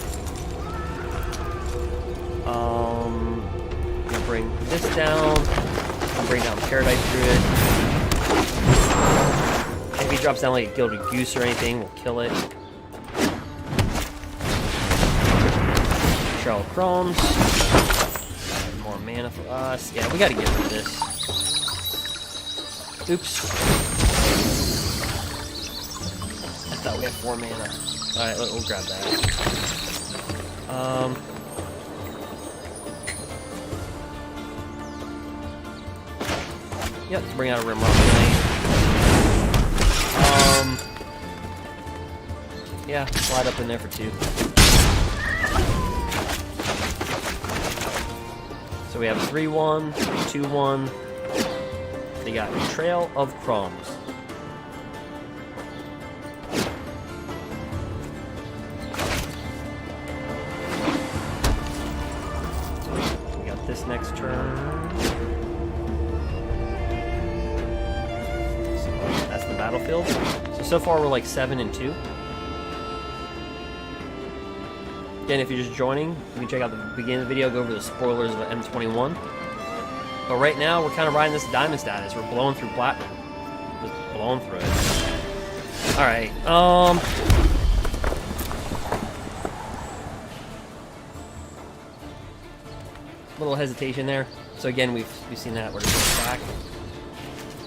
We'll bring this down. I'll bring down Paradise Druid. If he drops down like a Gilded Goose or anything, we'll kill it. Charlotte Chromes. More mana for us. Yeah, we gotta get rid of this. Oops. I thought we had 4 mana. Alright, we'll grab that. Yep, let's bring out a Rimrock Knight. Yeah, slide up in there for 2. So we have 3-1, 2-1. They got Trail of Crumbs. We got this next turn. So that's the battlefield. So far we're like 7-2. Again, if you're just joining, you can check out the beginning of the video, go over the spoilers of M21. But right now, we're kind of riding this diamond status. We're blowing through platinum. Just blowing through it. Alright, little hesitation there. So again, we've seen that. We're just going back.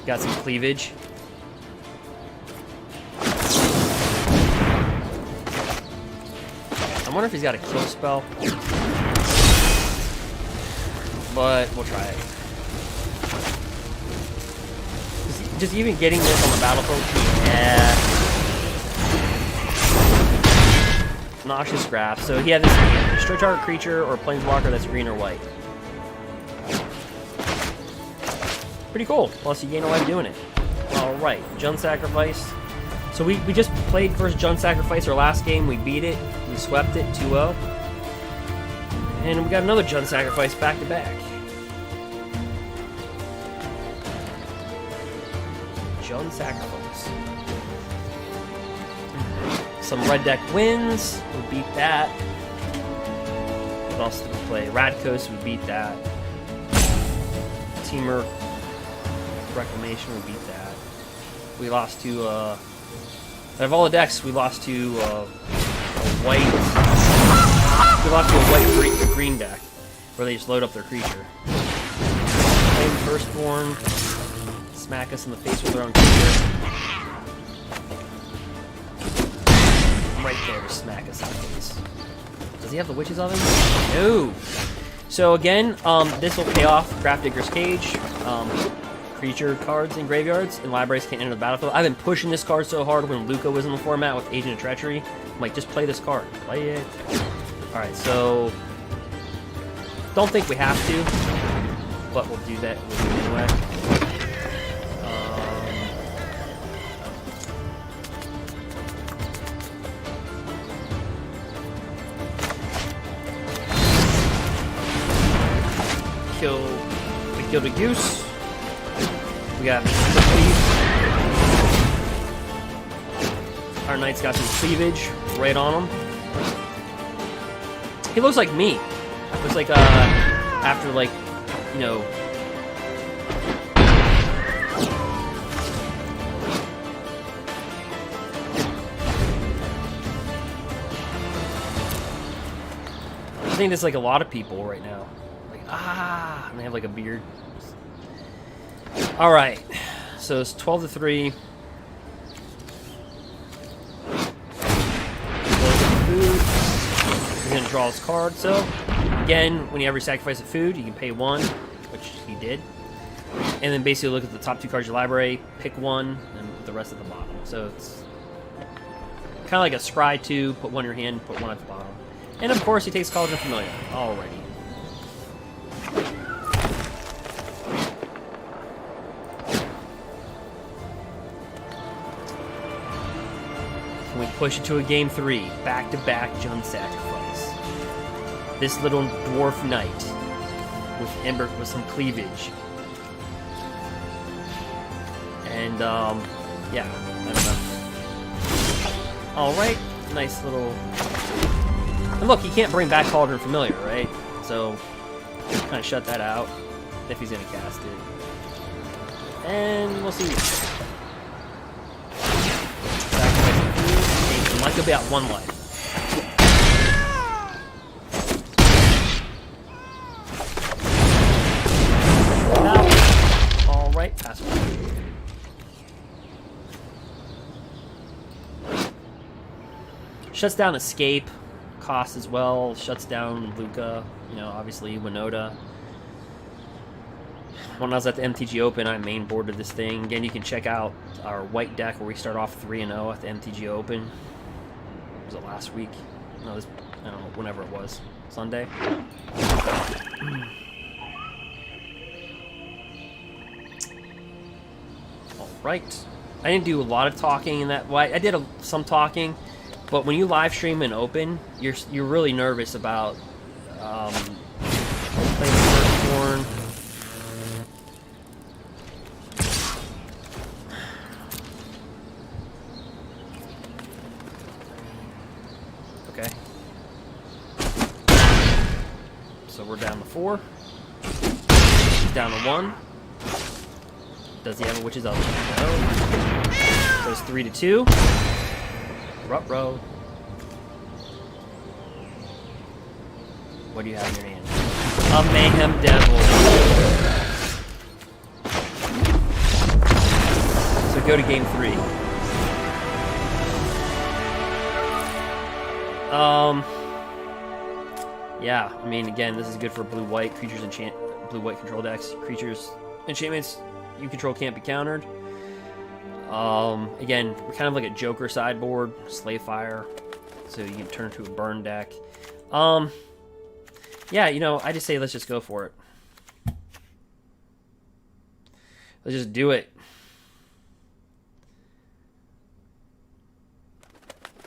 Got some cleavage. I wonder if he's got a kill spell. But we'll try it. Just even getting this on the battlefield. Yeah. Noxious Graph. So he had this hand. Destroy target creature or planeswalker that's green or white. Pretty cool. Plus you gain a life doing it. Alright, Jund Sacrifice. So we just played first Jund Sacrifice our last game. We beat it. We swept it 2-0. And we got another Jund Sacrifice back to back. Jund Sacrifice. Some red deck wins. We beat that. What else did we play? Rakdos, we beat that. Temur, Reclamation, we beat that. We lost to, out of all the decks, we lost to a white green deck, where they just load up their creature. Flame Firstborn, smack us in the face with their own creature. Right there, smack us in the face. Does he have the Witch's Oven? No! So again, this will pay off Grafdigger's Cage. Creature cards in graveyards and libraries can't enter the battlefield. I've been pushing this card so hard when Lukka was in the format with Agent of Treachery. I'm like, just play this card. Play it. Alright, so... don't think we have to, but we'll do that anyway. We killed a goose. We got our knight's got some cleavage right on him. He looks like me. Looks like after like, you know, I think there's like a lot of people right now. Like, and they have like a beard. Alright, so it's 12-3. Food. He's gonna draw his card. So, again, when you ever sacrifice a food, you can pay 1, which he did. And then basically look at the top 2 cards of your library, pick 1, and put the rest at the bottom. So it's kind of like a scry 2, put 1 in your hand, put 1 at the bottom. And of course, he takes Cauldron Familiar. Alrighty. We push it to a game 3, back-to-back Jund Sacrifice. This little dwarf knight with some cleavage, and yeah, I don't know. All right, nice little. And look, he can't bring back Cauldron Familiar, right? So kind of shut that out if he's gonna cast it, and we'll see. Might go be out 1 life. Alright, pass 1. Shuts down Escape, cost as well, shuts down Lukka, you know, obviously Winota. When I was at the MTG Open, I main boarded this thing. Again, you can check out our white deck where we start off 3-0 at the MTG Open. Was it last week? No, this, I don't know, whenever it was. Sunday. Alright. I didn't do a lot of talking in that. Well, I did some talking, but when you live stream and open, you're really nervous about playing Firstborn. Okay. So we're down to 4. Down to 1. Does he have a Witch's Oven? No. Goes 3-2. Ruh-roh. What do you have in your hand? A Mayhem Devil. So go to game 3. Yeah, I mean, again, this is good for blue-white creatures, blue-white control decks. Creatures, enchantments you control can't be countered. Again, we're kind of like a Joker sideboard, Slayfire. so you can turn into a burn deck. Yeah, you know, I just say let's just go for it. Let's just do it.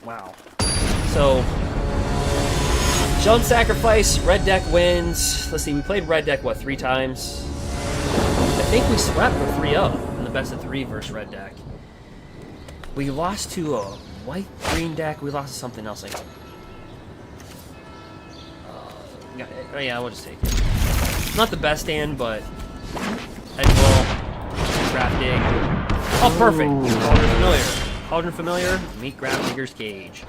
Wow. So, Shown Sacrifice, red deck wins. Let's see, we played red deck, what, 3 times? I think we swept for 3-0 in the best of 3 versus red deck. We lost to a white-green deck. We lost to something else, I think. Yeah, we'll just take it. Not the best hand, but Edgewell, Grafdigger. Oh, perfect. Cauldron Familiar. Cauldron Familiar, meet Grafdigger's Cage.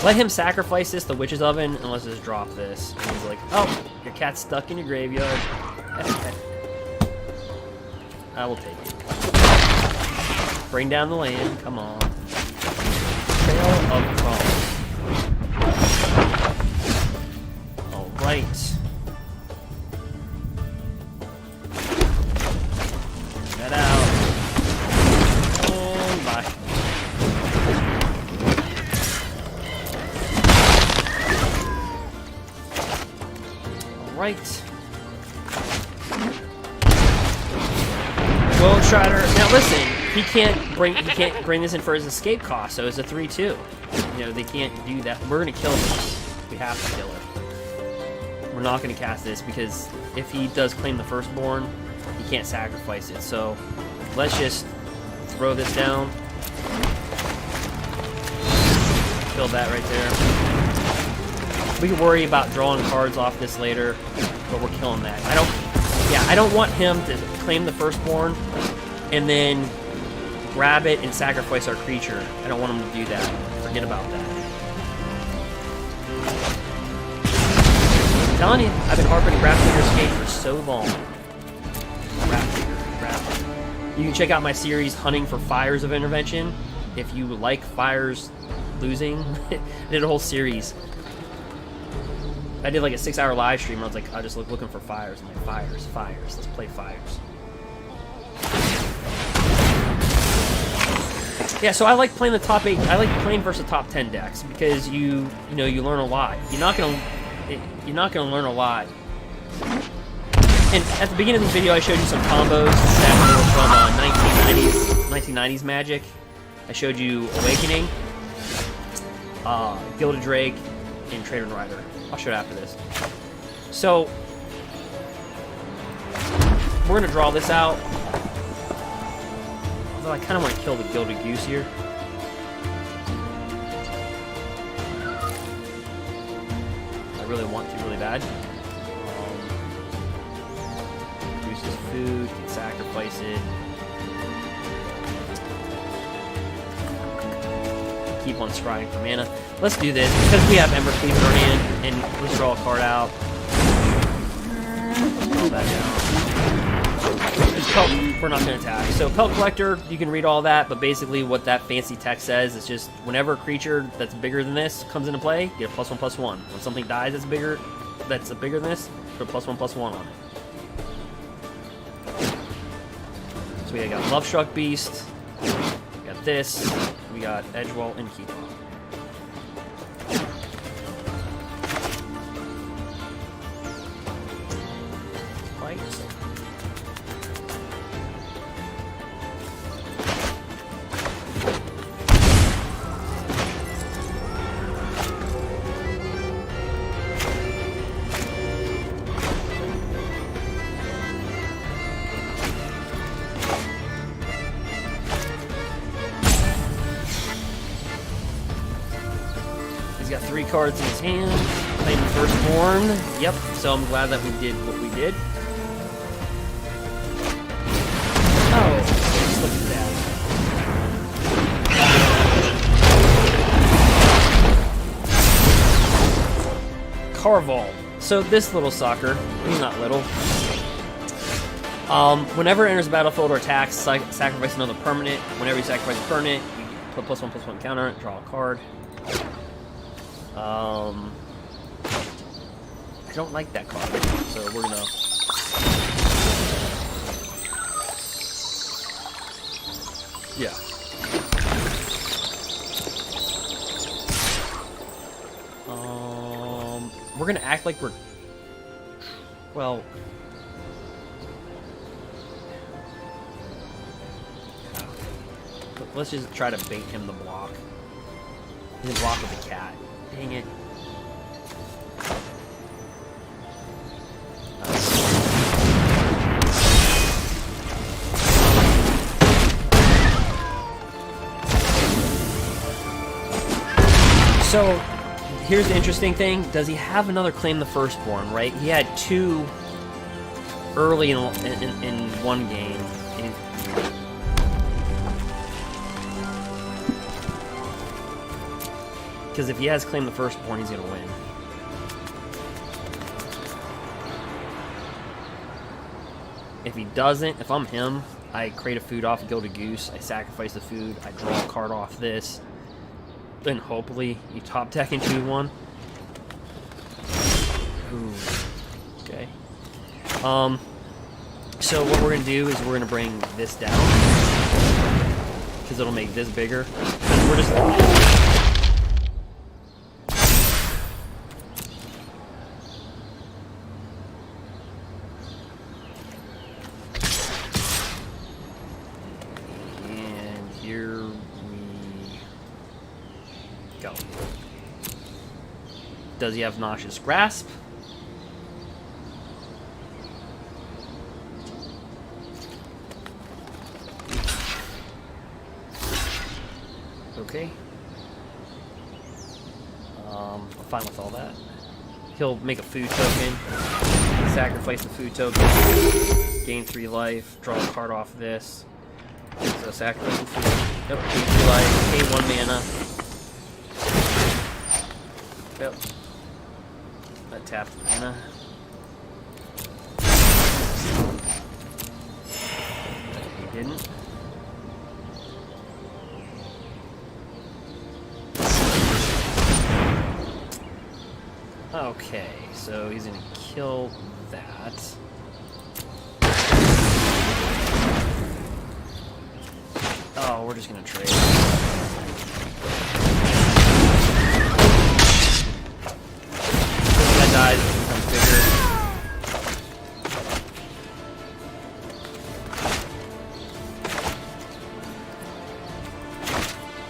Let him sacrifice this, the Witch's Oven, and let's just drop this. And he's like, oh, your cat's stuck in your graveyard. I will take it. Bring down the land, come on. Trail of Crawling. Alright. That out. And bye. Right. Well, Strider. Now listen, he can't bring this in for his escape cost, so it's a 3-2. You know, they can't do that. We're gonna kill this. We have to kill it. We're not gonna cast this because if he does claim the firstborn, he can't sacrifice it. So let's just throw this down. Kill that right there. We can worry about drawing cards off this later, but we're killing that. I don't want him to claim the firstborn and then grab it and sacrifice our creature. I don't want him to do that. Forget about that. I'm telling you, I've been harping Grafdigger's Cage for so long. Grafdigger. You can check out my series, Hunting for Fires of Intervention. If you like Fires losing, I did a whole series. I did like a 6-hour live stream where I was like, I just looking for fires. I'm like, fires. Let's play fires. Yeah, so I like playing the top 8. I like playing versus the top 10 decks because you learn a lot. You're not gonna learn a lot. And at the beginning of this video, I showed you some combos that were from 1990s Magic. I showed you Awakening, Gilded Drake, and Trader and Rider. I'll show it after this. So, we're going to draw this out. Although I kind of want to kill the Gilded Goose here. I really want to, really bad. Goose's food, can sacrifice it. Keep on scrying for mana. Let's do this because we have Ember Cleave in our hand, and let's draw a card out. Pull that down. We're not going to attack. So Pelt Collector, you can read all that, but basically what that fancy text says is just whenever a creature that's bigger than this comes into play, get a +1/+1. When something dies that's bigger than this, put a +1/+1 on it. So we got Lovestruck Beast. We got this. We got Edgewell and Keep. Fight. He's got 3 cards in his hand. Played the firstborn. Yep, so I'm glad that we did what we did. Oh, just look at that. Carval. So this little sucker, he's not little. Whenever it enters the battlefield or attacks, sacrifice another permanent. Whenever you sacrifice a permanent, you Put +1/+1 counter on it, draw a card. I don't like that card, so we're gonna... Yeah. We're gonna act like we're... Well... Let's just try to bait him the block. He's gonna block with the cat. Dang it. So, here's the interesting thing. Does he have another Claim the Firstborn, right? He had 2 early in one game. Because if he has Claim the Firstborn, he's going to win. If he doesn't, if I'm him, I create a food off Gilded Goose, I sacrifice the food, I draw a card off this, then hopefully you top deck into 2-1. Ooh. Okay. So what we're going to do is we're going to bring this down, because it'll make this bigger. We're just... Go. Does he have Noxious Grasp? Okay. I'm fine with all that. He'll make a food token, sacrifice the food token, gain 3 life, draw a card off this. So sacrifice the food. Yep, gain 3 life, pay 1 mana. Yep. That tapped mana. He didn't. Okay, so he's gonna kill that. Oh, we're just gonna trade. Dies, it becomes bigger.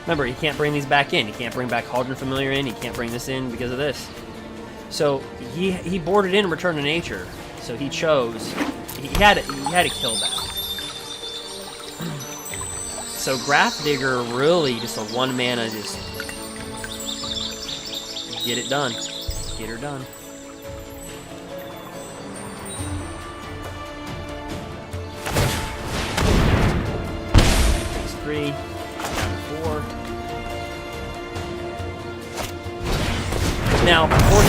Remember, he can't bring these back in. He can't bring back Cauldron Familiar in. He can't bring this in because of this. So he boarded in Return to Nature. So he chose. He had to kill that. So Grafdigger really just a 1 mana just get it done. Get her done. 3, 4. Now, before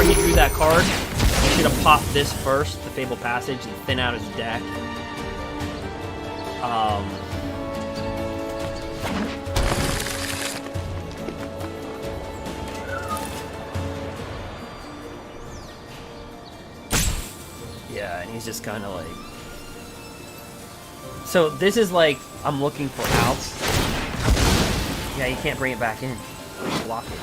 he drew that card, he should have popped this first, the Fabled Passage, and thin out his deck. Yeah, and he's just kind of like... So this is like, I'm looking for outs. Yeah, you can't bring it back in. Block it.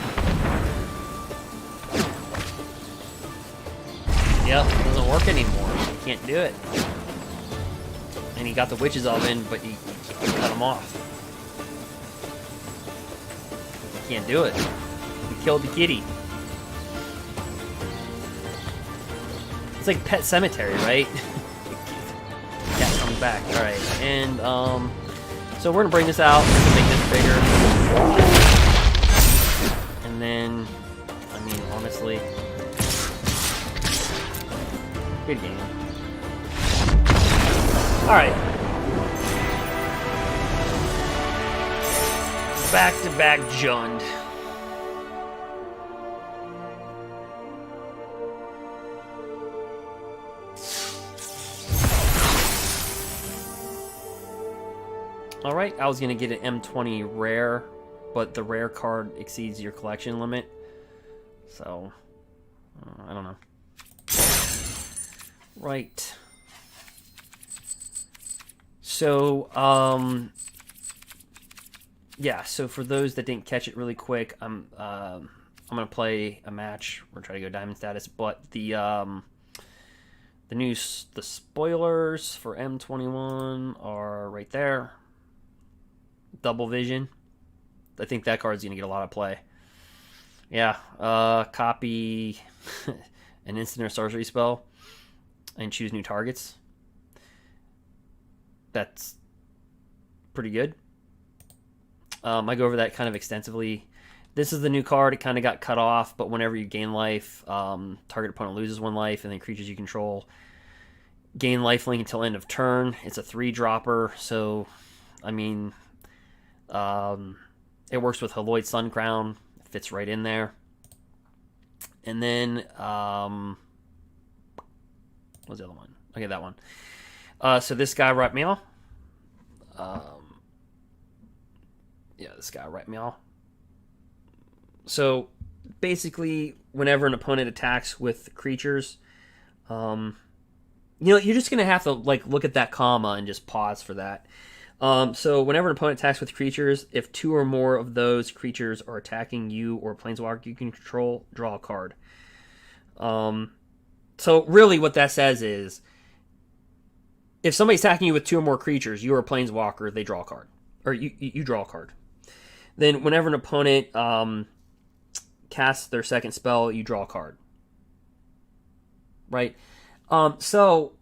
Yep, it doesn't work anymore. You can't do it. And he got the Witches all in, but you cut them off. You can't do it. You killed the kitty. It's like Pet Cemetery, right? Cat comes back. Alright, and so we're gonna bring this out, make this bigger. And then, I mean, honestly, good game. Alright. Back-to-back Jund. All right, I was gonna get an M20 rare, but the rare card exceeds your collection limit, so I don't know. Right. So yeah. So for those that didn't catch it really quick, I'm gonna play a match. We're trying to go diamond status, but the spoilers for M21 are right there. Double vision. I think that card's gonna get a lot of play. Yeah, copy an instant or sorcery spell and choose new targets. That's pretty good. I go over that kind of extensively. This is the new card. It kind of got cut off, but whenever you gain life, target opponent loses 1 life, and then creatures you control gain lifelink until end of turn. It's a 3-dropper, so I mean, it works with Haloid Sun Crown. It fits right in there. And then, what's the other one? Okay, that one. So this guy right meow. Yeah, this guy right meow. So basically, whenever an opponent attacks with creatures, you're just gonna have to like look at that comma and just pause for that. So whenever an opponent attacks with creatures, if 2 or more of those creatures are attacking you or planeswalker you can control, draw a card. So really, what that says is, if somebody's attacking you with 2 or more creatures, you are a planeswalker, they draw a card, or you draw a card. Then whenever an opponent casts their second spell, you draw a card. Right? So,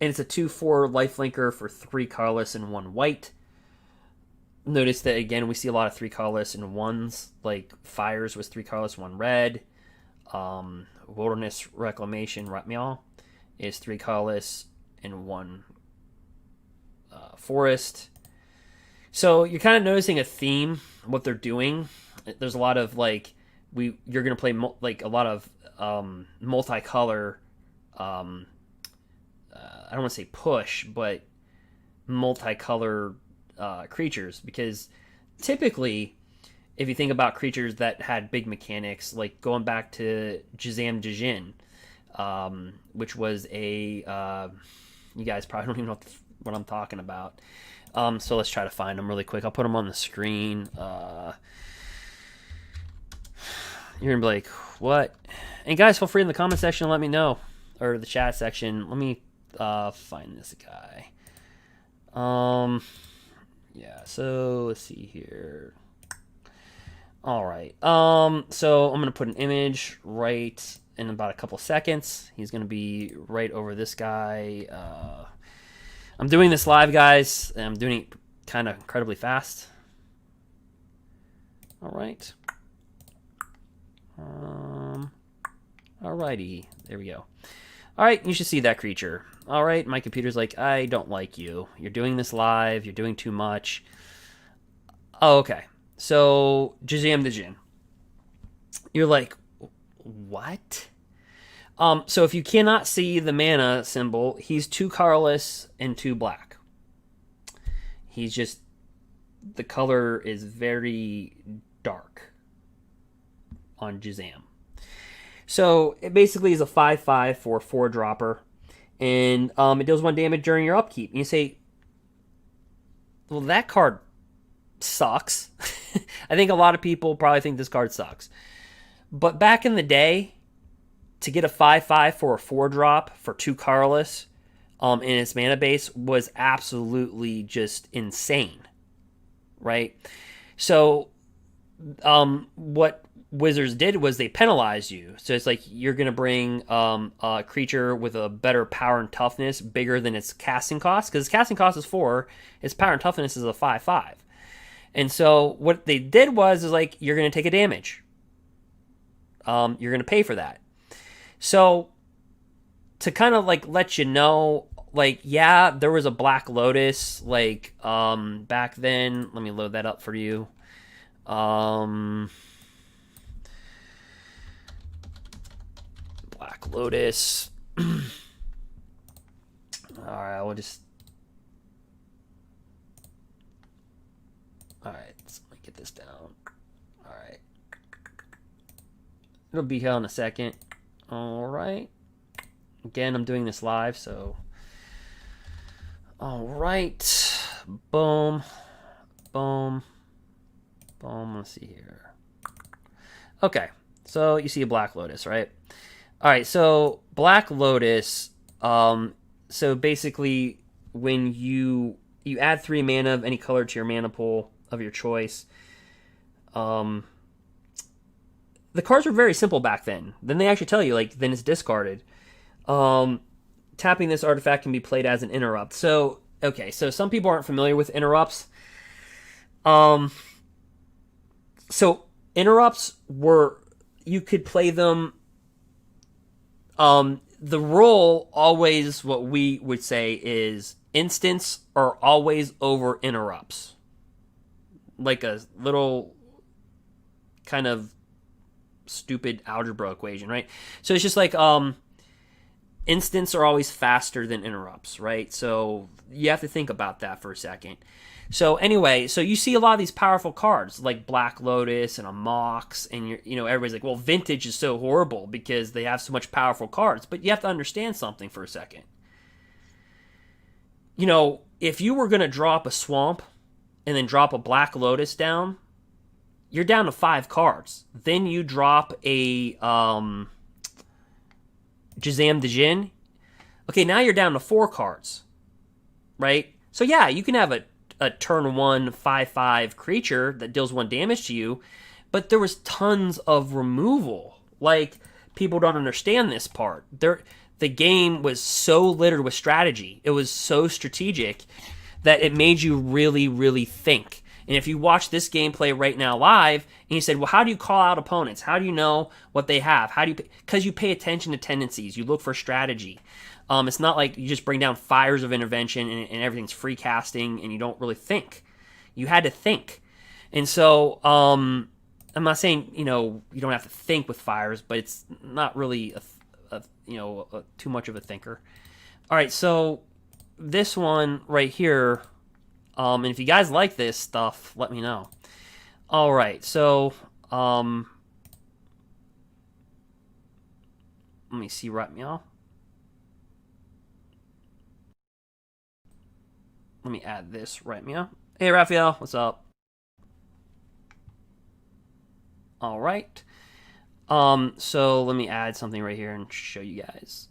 and it's a 2/4 lifelinker for 3 colorless and 1 white. Notice that again, we see a lot of 3 colorless and 1s, like Fires was 3 colorless, 1 red. Wilderness Reclamation Ratmeal is 3 colorless and 1 forest. So you're kind of noticing a theme, what they're doing. There's a lot of like, you're gonna play like a lot of multicolor. I don't want to say push, but multicolor creatures, because typically, if you think about creatures that had big mechanics, like going back to Jizam Djinn, which was a you guys probably don't even know what I'm talking about. So let's try to find them really quick. I'll put them on the screen. You're gonna be like, what? And guys, feel free in the comment section to let me know, or the chat section. Let me find this guy. Yeah. So let's see here. All right. So I'm gonna put an image right in about a couple seconds. He's gonna be right over this guy. I'm doing this live, guys, and I'm doing it kind of incredibly fast. All right. Alrighty. There we go. All right, you should see that creature. All right, my computer's like, I don't like you. You're doing this live. You're doing too much. Oh, okay. So, Jizam Djinn. You're like, what? So if you cannot see the mana symbol, he's 2 colorless and 2 black. He's just, the color is very dark on Jizam. So it basically is a 5/5 for a 4-dropper, and it deals 1 damage during your upkeep. And you say, well, that card sucks. I think a lot of people probably think this card sucks. But back in the day, to get a 5/5 for a 4-drop for 2 colorless in its mana base was absolutely just insane, right? So what Wizards did was they penalized you. So it's like you're going to bring a creature with a better power and toughness, bigger than its casting cost, because its casting cost is 4, its power and toughness is a 5/5. And so what they did was like, you're going to take a damage. You're going to pay for that. So, to kind of like let you know, like, yeah, there was a Black Lotus, like, back then. Let me load that up for you. Black Lotus. Alright, we'll just... Alright, so let me get this down. Alright. It'll be here in a second. Alright. Again, I'm doing this live, so... Alright. Boom. Boom. Boom. Let's see here. Okay. So, you see a Black Lotus, right? Alright, so Black Lotus... so basically, when you add 3 mana of any color to your mana pool of your choice, the cards were very simple back then. Then they actually tell you, like, then it's discarded. Tapping this artifact can be played as an interrupt. So, okay, so some people aren't familiar with interrupts. So interrupts were, you could play them, the rule always, what we would say is instants are always over interrupts. Like a little kind of stupid algebra equation, right? So it's just like instants are always faster than interrupts, right? So you have to think about that for a second. So anyway, so you see a lot of these powerful cards like Black Lotus and a Mox, and everybody's like, well, Vintage is so horrible because they have so much powerful cards. But you have to understand something for a second. If you were going to drop a Swamp and then drop a Black Lotus down, you're down to 5 cards. Then you drop a Jazam the Djinn. Okay, now you're down to 4 cards, right? So yeah, you can have a turn 1 5/5 creature that deals 1 damage to you, but there was tons of removal. Like, people don't understand this part. The game was so littered with strategy. It was so strategic that it made you really, really think. And if you watch this gameplay right now live, and you said, well, how do you call out opponents? How do you know what they have? Because you pay attention to tendencies. You look for strategy. It's not like you just bring down Fires of Intervention and everything's free casting and you don't really think. You had to think. And so, I'm not saying, you don't have to think with Fires, but it's not really too much of a thinker. All right, so this one right here, and if you guys like this stuff, let me know. All right, so, let me see right now. Let me add this right now. Hey, Raphael, what's up? All right. So let me add something right here and show you guys.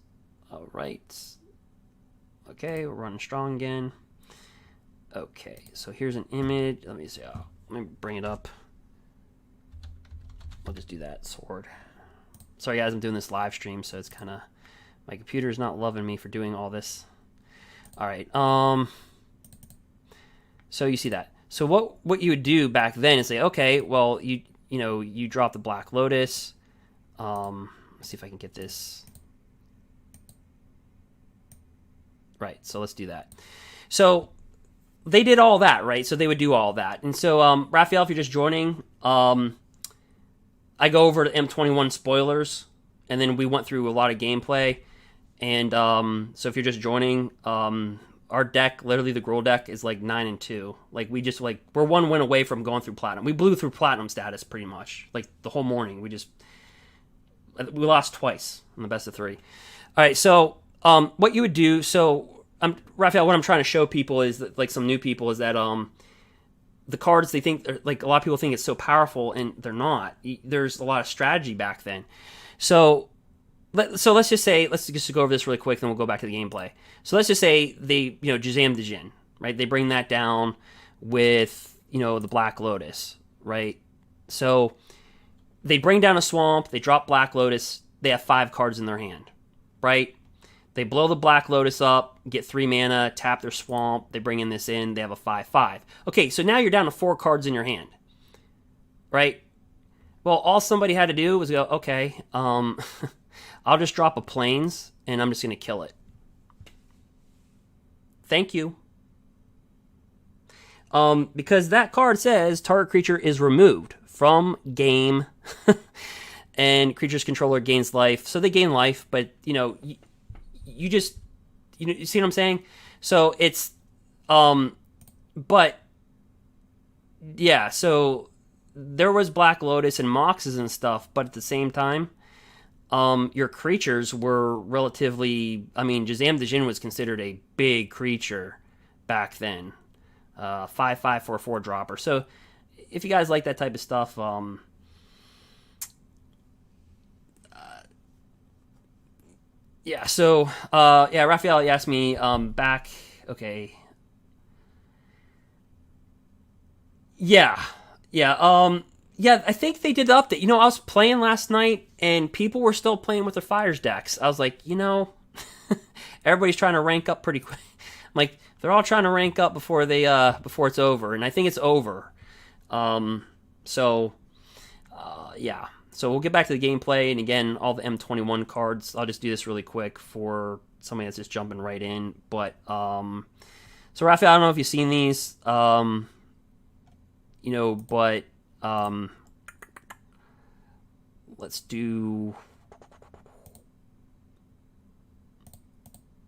All right. Okay, we're running strong again. Okay, so here's an image. Let me see. Let me bring it up. We'll just do that sword. Sorry, guys, I'm doing this live stream, so it's kind of, my computer's not loving me for doing all this. All right. So you see that. So what you would do back then is say, okay, well, you drop the Black Lotus. Let's see if I can get this. Right, so let's do that. So they did all that, right? So they would do all that. And so, Raphael, if you're just joining, I go over to M21 spoilers, and then we went through a lot of gameplay. And so if you're just joining, our deck, literally the Gruul deck, is like 9-2. Like, we're 1 win away from going through platinum. We blew through platinum status pretty much. Like, the whole morning. We lost twice in the best of 3. All right, so what you would do, Raphael, what I'm trying to show people is that, like, some new people, is that the cards, they think, like, a lot of people think it's so powerful, and they're not. There's a lot of strategy back then. So let's just go over this really quick, then we'll go back to the gameplay. So let's just say they, Jazam the Djinn, right? They bring that down with, the Black Lotus, right? So they bring down a Swamp, they drop Black Lotus, they have 5 cards in their hand, right? They blow the Black Lotus up, get 3 mana, tap their Swamp, they bring in this in, they have a 5/5. Okay, so now you're down to 4 cards in your hand, right? Well, all somebody had to do was go, okay, I'll just drop a Plains, and I'm just going to kill it. Thank you. Because that card says target creature is removed from game, and creature's controller gains life. So they gain life, but, you just, you see what I'm saying? So it's, but yeah, so there was Black Lotus and Moxes and stuff, but at the same time, your creatures were relatively. I mean, Jazam Djinn was considered a big creature back then. 5/5 for a 4-dropper. So if you guys like that type of stuff, yeah. So yeah, Raphael asked me back. Okay. Yeah, yeah. Yeah, I think they did the update. You know, I was playing last night, and people were still playing with their Fires decks. I was like, you know, everybody's trying to rank up pretty quick. I'm like, they're all trying to rank up before before it's over, and I think it's over. So, yeah. So we'll get back to the gameplay, and again, all the M21 cards. I'll just do this really quick for somebody that's just jumping right in. But so Raphael, I don't know if you've seen these. You know, but let's do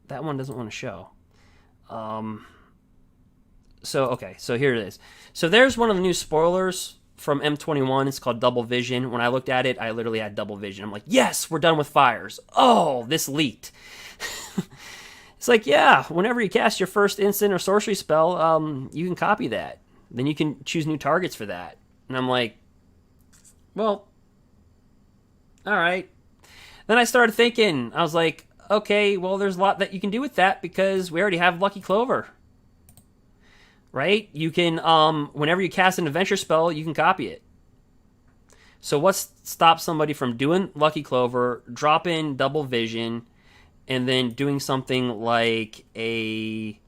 that one. Doesn't want to show. So okay, so here it is. So there's one of the new spoilers from M21. It's called Double Vision. When I looked at it, I literally had double vision. I'm like, yes, we're done with fires. Oh, this leaked. It's like, yeah, whenever you cast your first instant or sorcery spell, you can copy that. Then you can choose new targets for that. And I'm like, well, all right. Then I started thinking, I was like, okay, well, there's a lot that you can do with that because we already have Lucky Clover. Right? You can, whenever you cast an adventure spell, you can copy it. So what stops somebody from doing Lucky Clover, drop in Double Vision, and then doing something like a